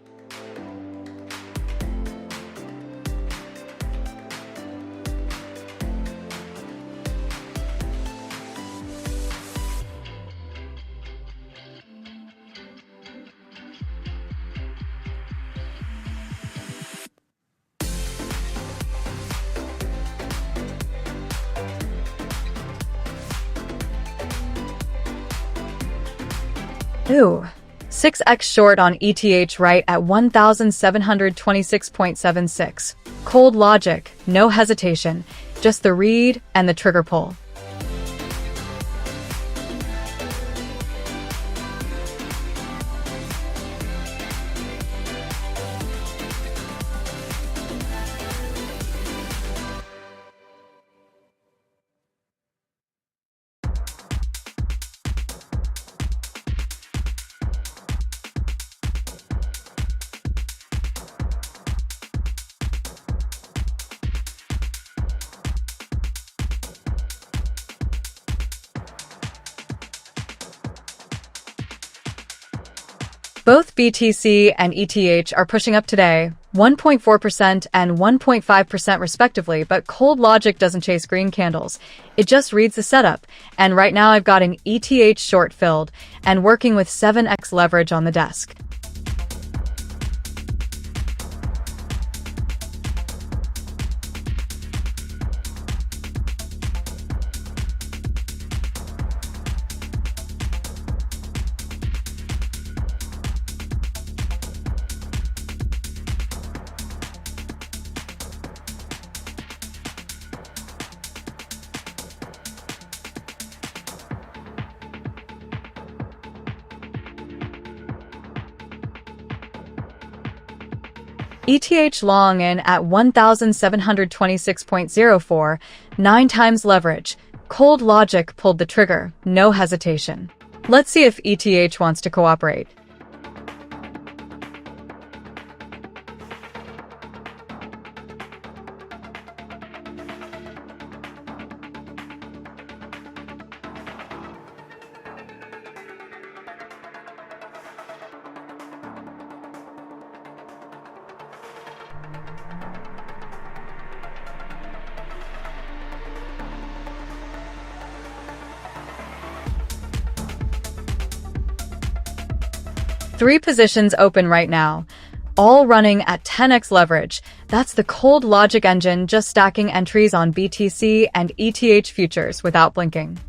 Ooh, 6x short on ETH right at 1,726.76. Cold logic, no hesitation, just the read and the trigger pull. Both BTC and ETH are pushing up today, 1.4% and 1.5% respectively, but cold logic doesn't chase green candles. It just reads the setup, and right now I've got an ETH short filled and working with 7x leverage on the desk. ETH long in at 1,726.04, 9 times leverage. Cold logic pulled the trigger, no hesitation. Let's see if ETH wants to cooperate. 3 positions open right now, all running at 10x leverage. That's the cold logic engine just stacking entries on BTC and ETH futures without blinking.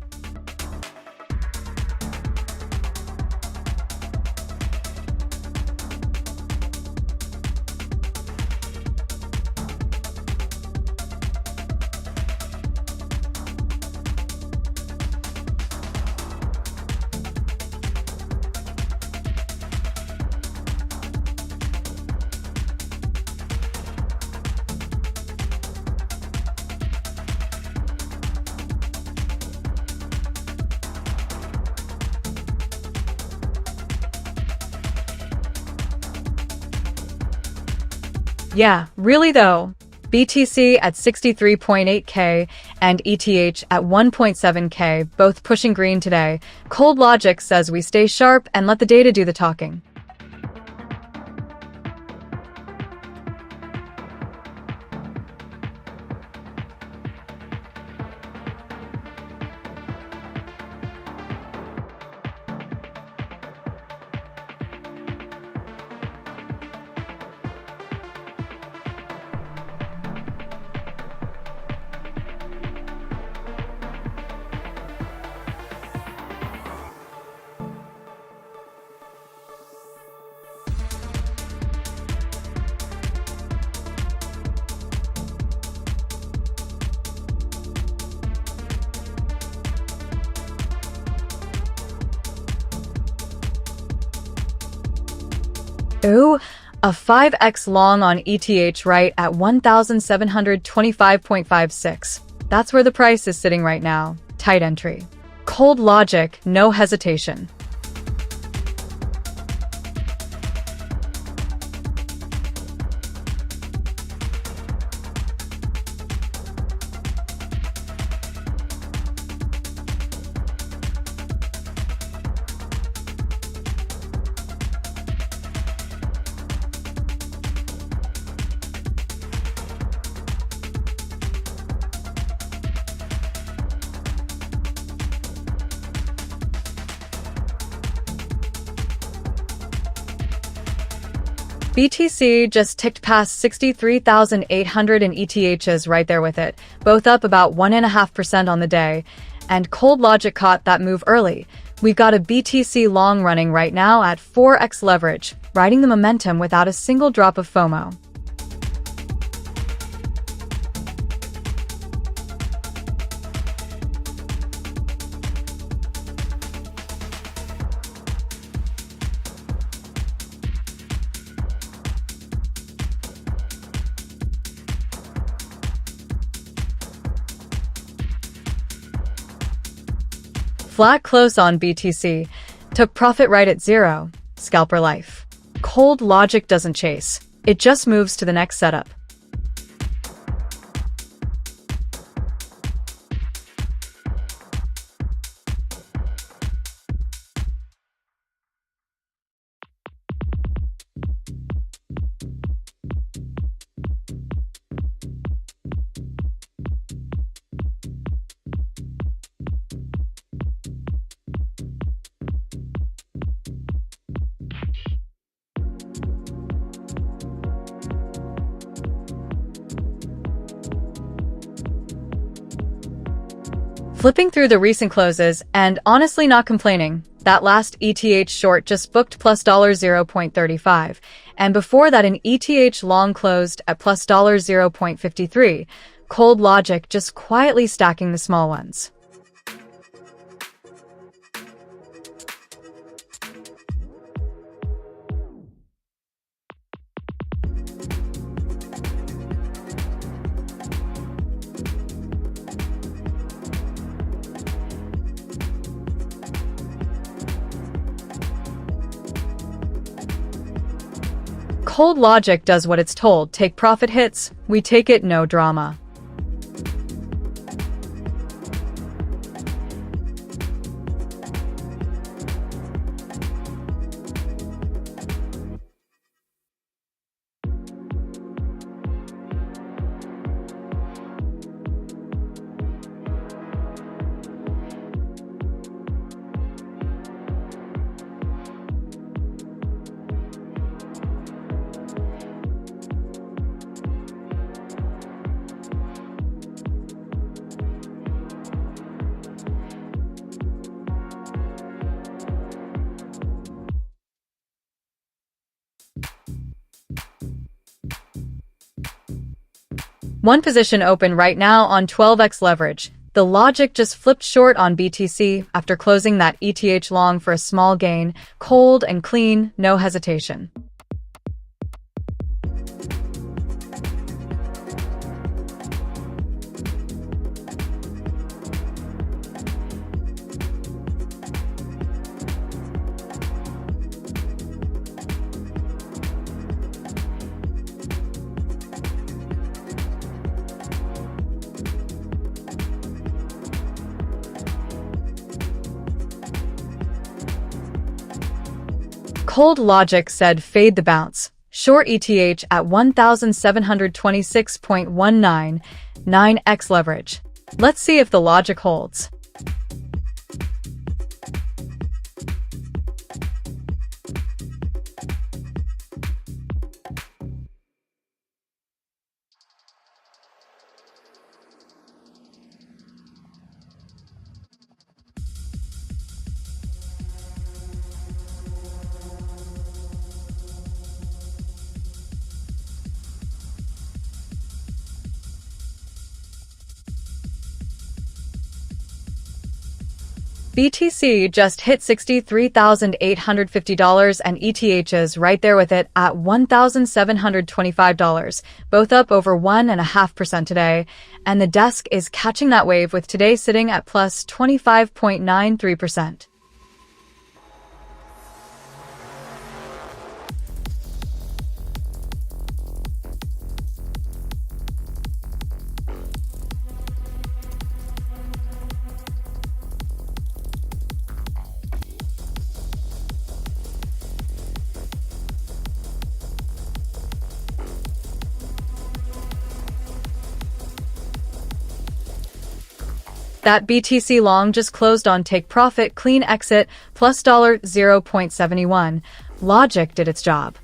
Yeah, really though. BTC at 63.8K and ETH at 1.7K, both pushing green today. Cold logic says we stay sharp and let the data do the talking. Ooh, a 5x long on ETH right at 1,725.56. That's where the price is sitting right now. Tight entry. Cold logic, no hesitation. BTC just ticked past 63,800 in ETHs right there with it, both up about 1.5% on the day. And Cold Logic caught that move early. We've got a BTC long running right now at 4x leverage, riding the momentum without a single drop of FOMO. Flat close on BTC. Took profit right at zero. Scalper life. Cold logic doesn't chase. It just moves to the next setup. Flipping through the recent closes and honestly not complaining. That last ETH short just booked plus $0.35, and before that an ETH long closed at plus $0.53. Cold logic just quietly stacking the small ones. Cold logic does what it's told. Take profit hits, we take it, no drama. One position open right now on 12x leverage. The logic just flipped short on BTC after closing that ETH long for a small gain. Cold and clean, no hesitation. Cold logic said fade the bounce. Short ETH at 1,726.19, 9x leverage. Let's see if the logic holds. BTC just hit $63,850 and ETH is right there with it at $1,725, both up over 1.5% today, and the desk is catching that wave with today sitting at plus 25.93%. That BTC long just closed on take profit, clean exit, plus $0.71. Logic did its job.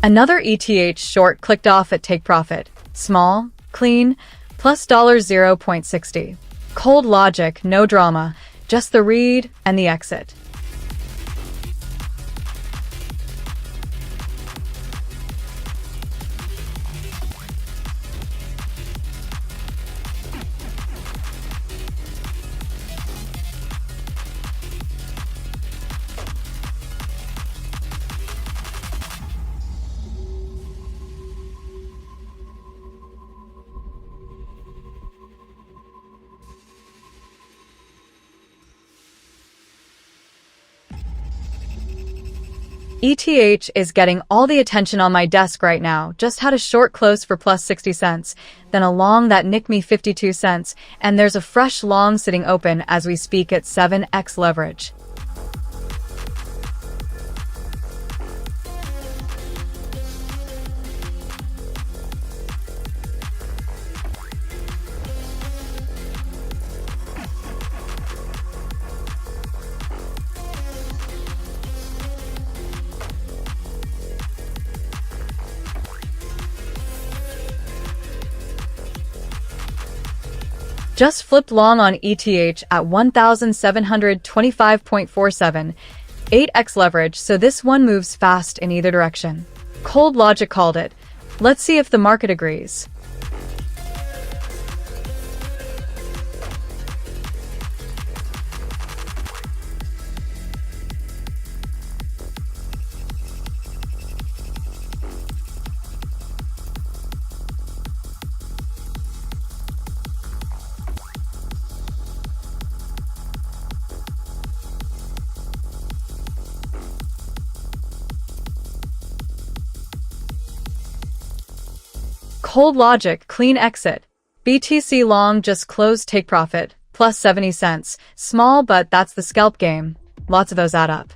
Another ETH short clicked off at take profit. Small, clean, plus $0.60. Cold logic, no drama, just the read and the exit. ETH is getting all the attention on my desk right now. Just had a short close for plus 60 cents, then a long that nicked me 52 cents, and there's a fresh long sitting open as we speak at 7x leverage. Just flipped long on ETH at 1,725.47, 8x leverage, so this one moves fast in either direction. Cold logic called it. Let's see if the market agrees. Cold logic, clean exit. BTC long just closed take profit, plus 70 cents. Small, but that's the scalp game. Lots of those add up.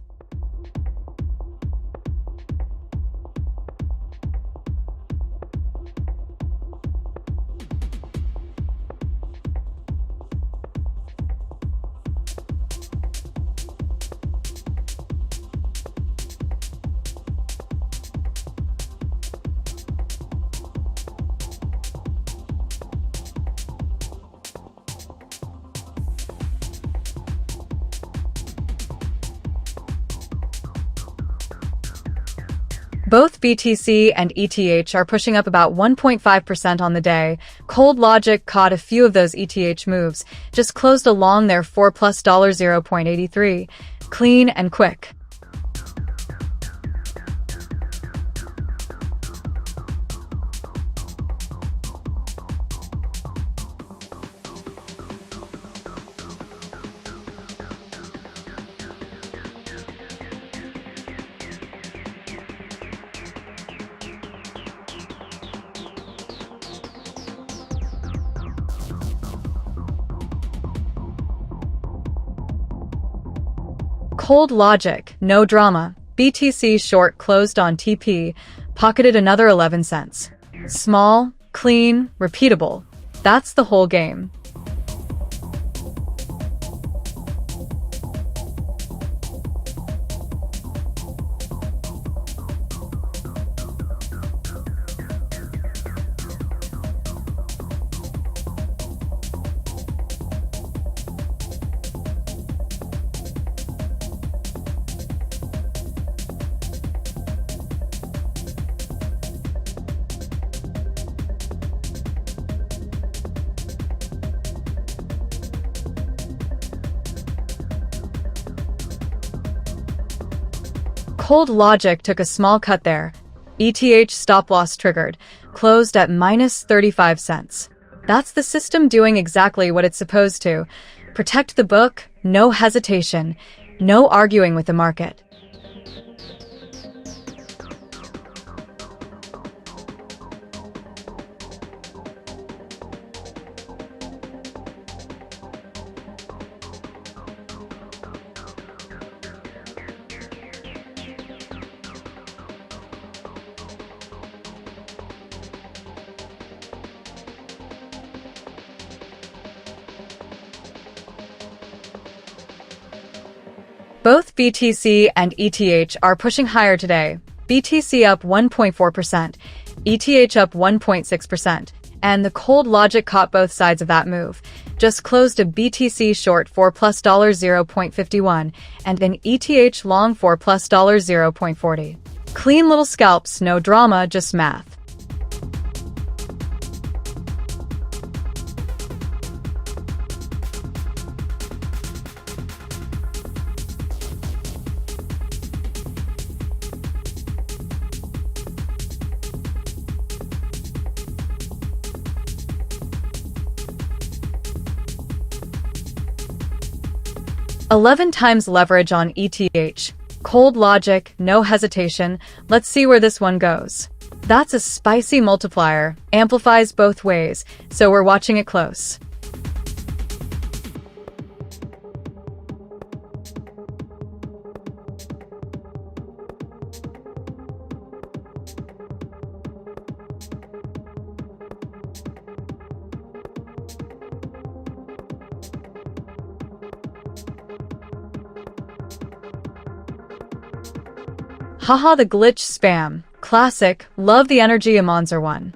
Both BTC and ETH are pushing up about 1.5% on the day. Cold Logic caught a few of those ETH moves, just closed along their 4+ $0.83. Clean and quick. Cold Logic, no drama. BTC short closed on TP, pocketed another 11 cents. Small, clean, repeatable. That's the whole game. Cold Logic took a small cut there. ETH stop loss triggered, closed at minus 35 cents. That's the system doing exactly what it's supposed to. Protect the book, no hesitation, no arguing with the market. Both BTC and ETH are pushing higher today. BTC up 1.4%, ETH up 1.6%, and the Cold Logic caught both sides of that move. Just closed a BTC short $4+ $0.51 and an ETH long $4+ $0.40. Clean little scalps, no drama, just math. $11 times leverage on ETH. Cold Logic, no hesitation. Let's see where this one goes. That's a spicy multiplier, amplifies both ways, so we're watching it close. Haha, the glitch spam. Classic. Love the energy a Monster one.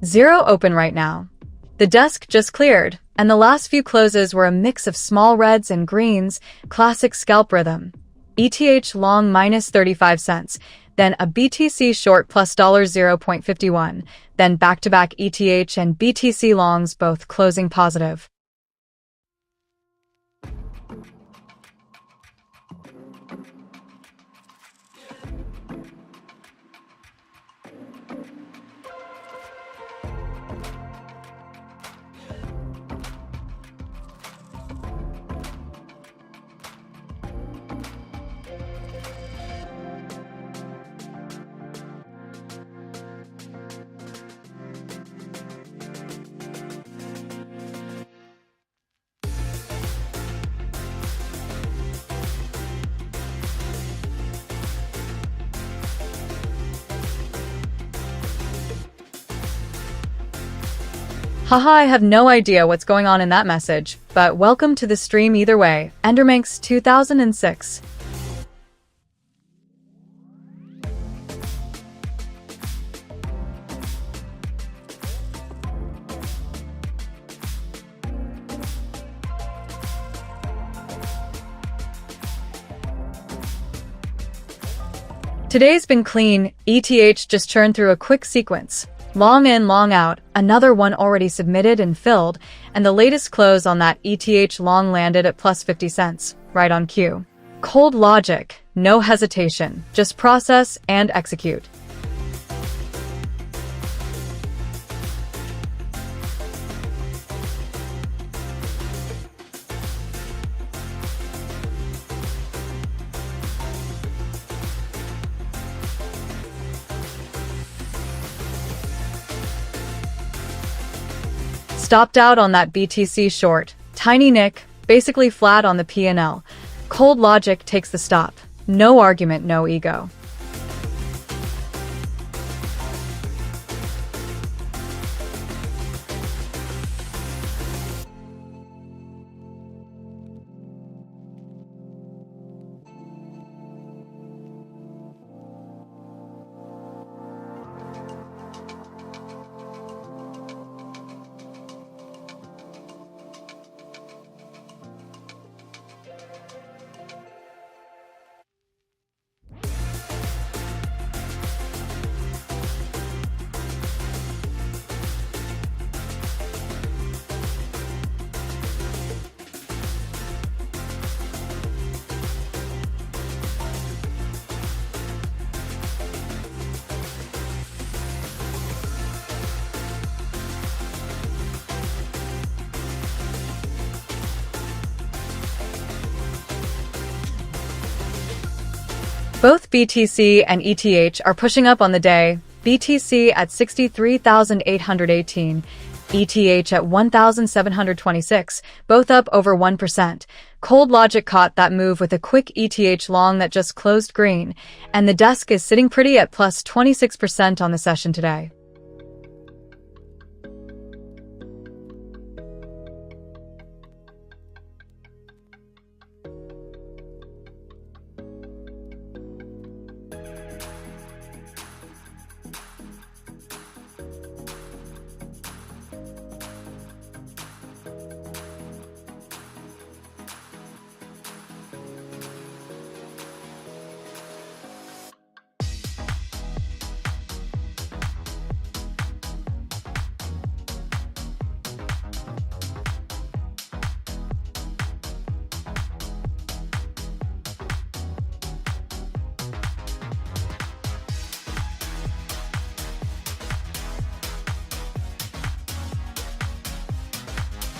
Zero open right now. The desk just cleared, and the last few closes were a mix of small reds and greens, classic scalp rhythm. ETH long minus 35 cents, then a BTC short plus $0.51, then back-to-back ETH and BTC longs both closing positive. Haha, I have no idea what's going on in that message, but welcome to the stream either way. Endermanx 2006. Today's been clean. ETH just churned through a quick sequence. Long in, long out, another one already submitted and filled, and the latest close on that ETH long landed at plus 50 cents, right on cue. Cold logic, no hesitation, just process and execute. Stopped out on that BTC short. Tiny nick, basically flat on the P&L. Cold logic takes the stop. No argument, no ego. Both BTC and ETH are pushing up on the day. BTC at 63,818, ETH at 1,726, both up over 1%. Cold logic caught that move with a quick ETH long that just closed green, and the desk is sitting pretty at plus 26% on the session today.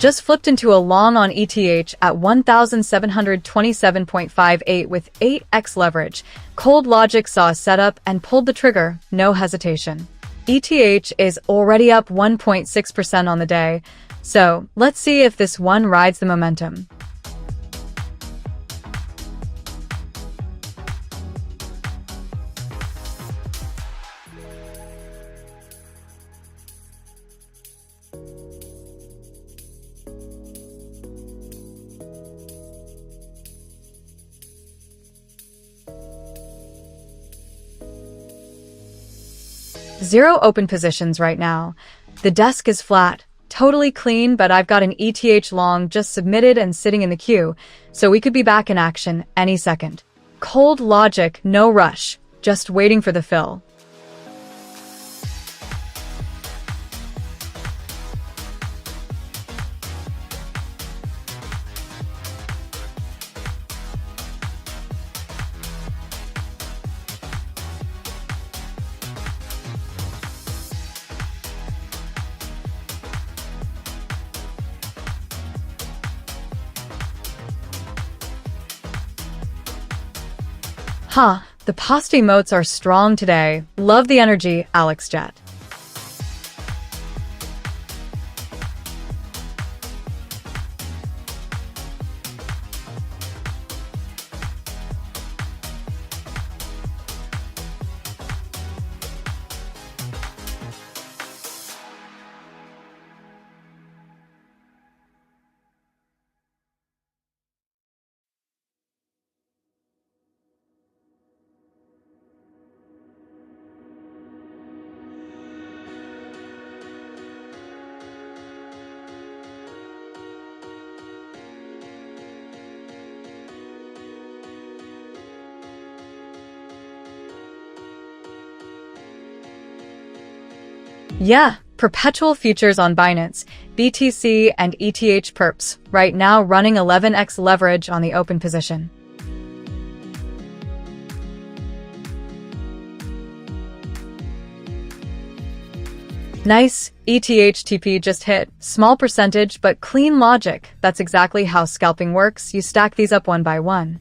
Just flipped into a long on ETH at 1,727.58 with 8x leverage. Cold logic saw a setup and pulled the trigger, no hesitation. ETH is already up 1.6% on the day, so let's see if this one rides the momentum. Zero open positions right now. The desk is flat, totally clean, but I've got an ETH long just submitted and sitting in the queue, so we could be back in action any second. Cold logic, no rush, just waiting for the fill. Huh, the post emotes are strong today. Love the energy, Alex Jet. Yeah, perpetual futures on Binance, BTC and ETH perps, right now running 11x leverage on the open position. Nice, ETH just hit. Small percentage, but clean logic. That's exactly how scalping works. You stack these up one by one.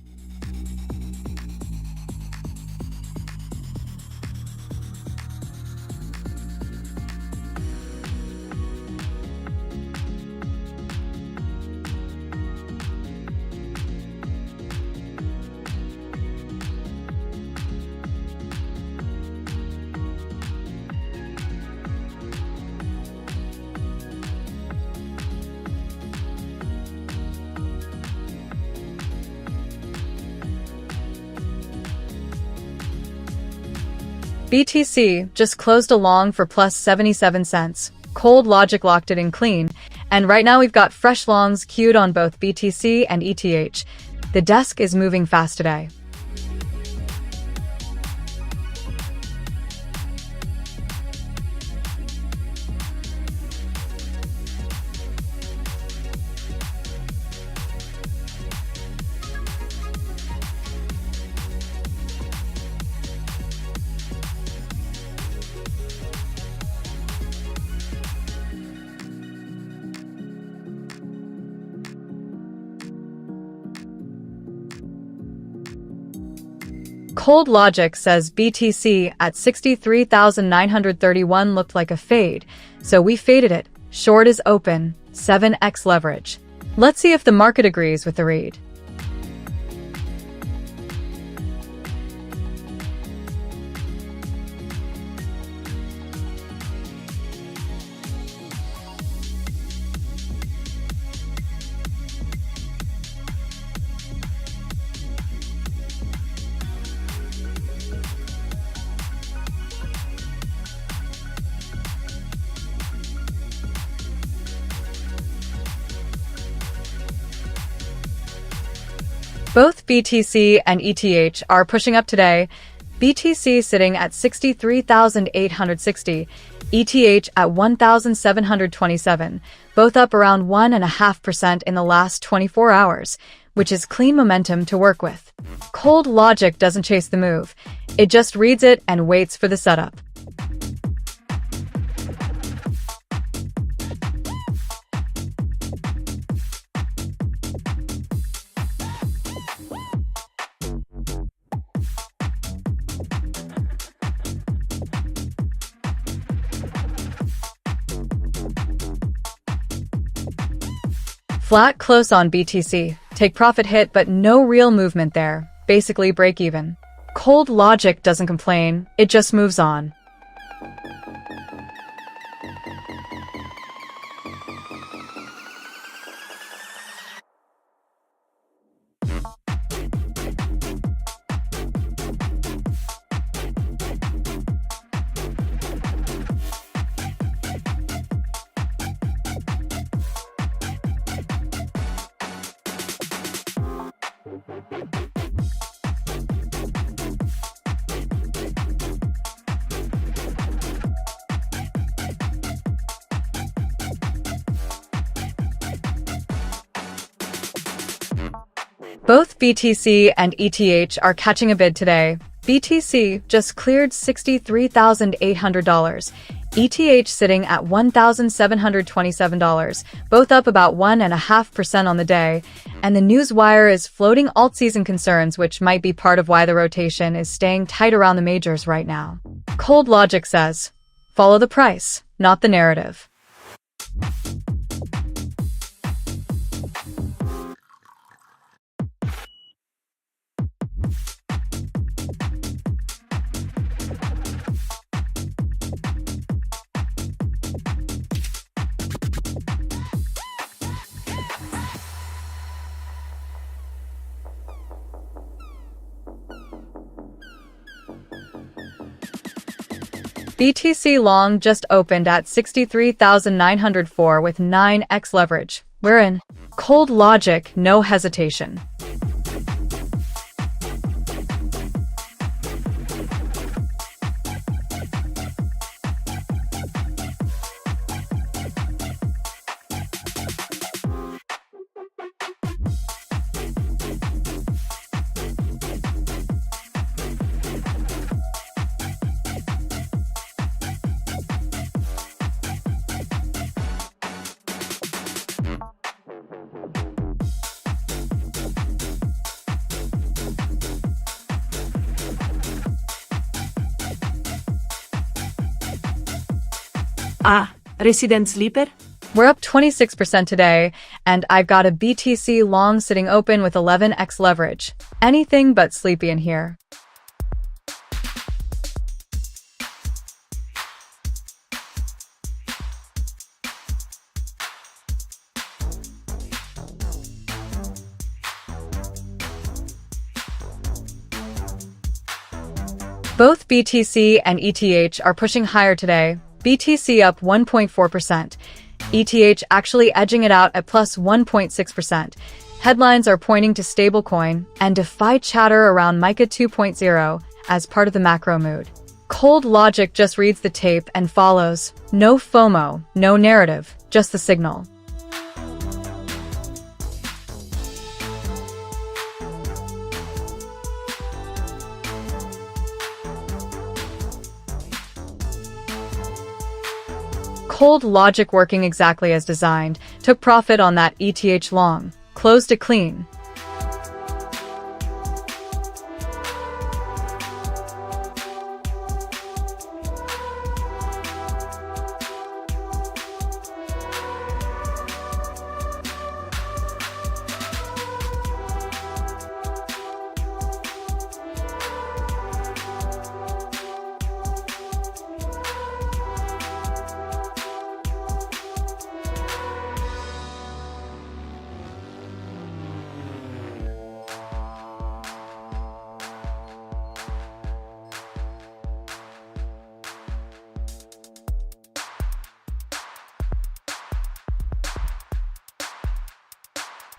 BTC just closed along for plus 77 cents. Cold logic locked it in clean. And right now we've got fresh longs queued on both BTC and ETH. The desk is moving fast today. Cold logic says BTC at 63,931 looked like a fade, so we faded it. Short is open, 7x leverage. Let's see if the market agrees with the read. Both BTC and ETH are pushing up today. BTC sitting at 63,860, ETH at 1,727, both up around 1.5% in the last 24 hours, which is clean momentum to work with. Cold logic doesn't chase the move. It just reads it and waits for the setup. Flat close on BTC. Take profit hit, but no real movement there. Basically break even. Cold logic doesn't complain, it just moves on. Both BTC and ETH are catching a bid today. BTC just cleared $63,800. ETH sitting at $1,727, both up about 1.5% on the day. And the news wire is floating alt season concerns, which might be part of why the rotation is staying tight around the majors right now. Cold logic says, follow the price, not the narrative. BTC long just opened at 63,904 with 9x leverage. We're in. Cold logic, no hesitation. Resident Sleeper? We're up 26% today, and I've got a BTC long sitting open with 11x leverage. Anything but sleepy in here. Both BTC and ETH are pushing higher today. BTC up 1.4%. ETH actually edging it out at plus 1.6%. Headlines are pointing to stablecoin and defy chatter around MiCA 2.0 as part of the macro mood. Cold logic just reads the tape and follows. No FOMO, no narrative, just the signal. Cold logic working exactly as designed, took profit on that ETH long, closed it clean.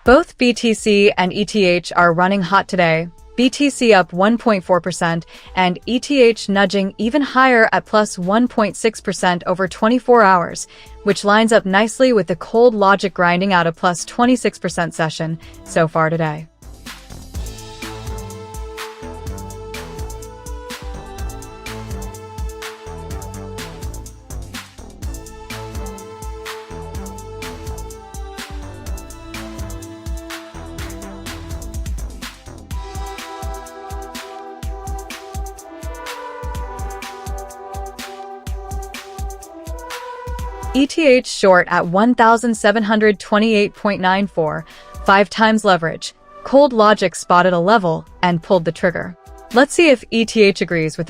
Both BTC and ETH are running hot today. BTC up 1.4% and ETH nudging even higher at plus 1.6% over 24 hours, which lines up nicely with the cold logic grinding out a plus 26% session so far today. ETH short at 1,728.94, 5 times leverage. Cold logic spotted a level and pulled the trigger. Let's see if ETH agrees with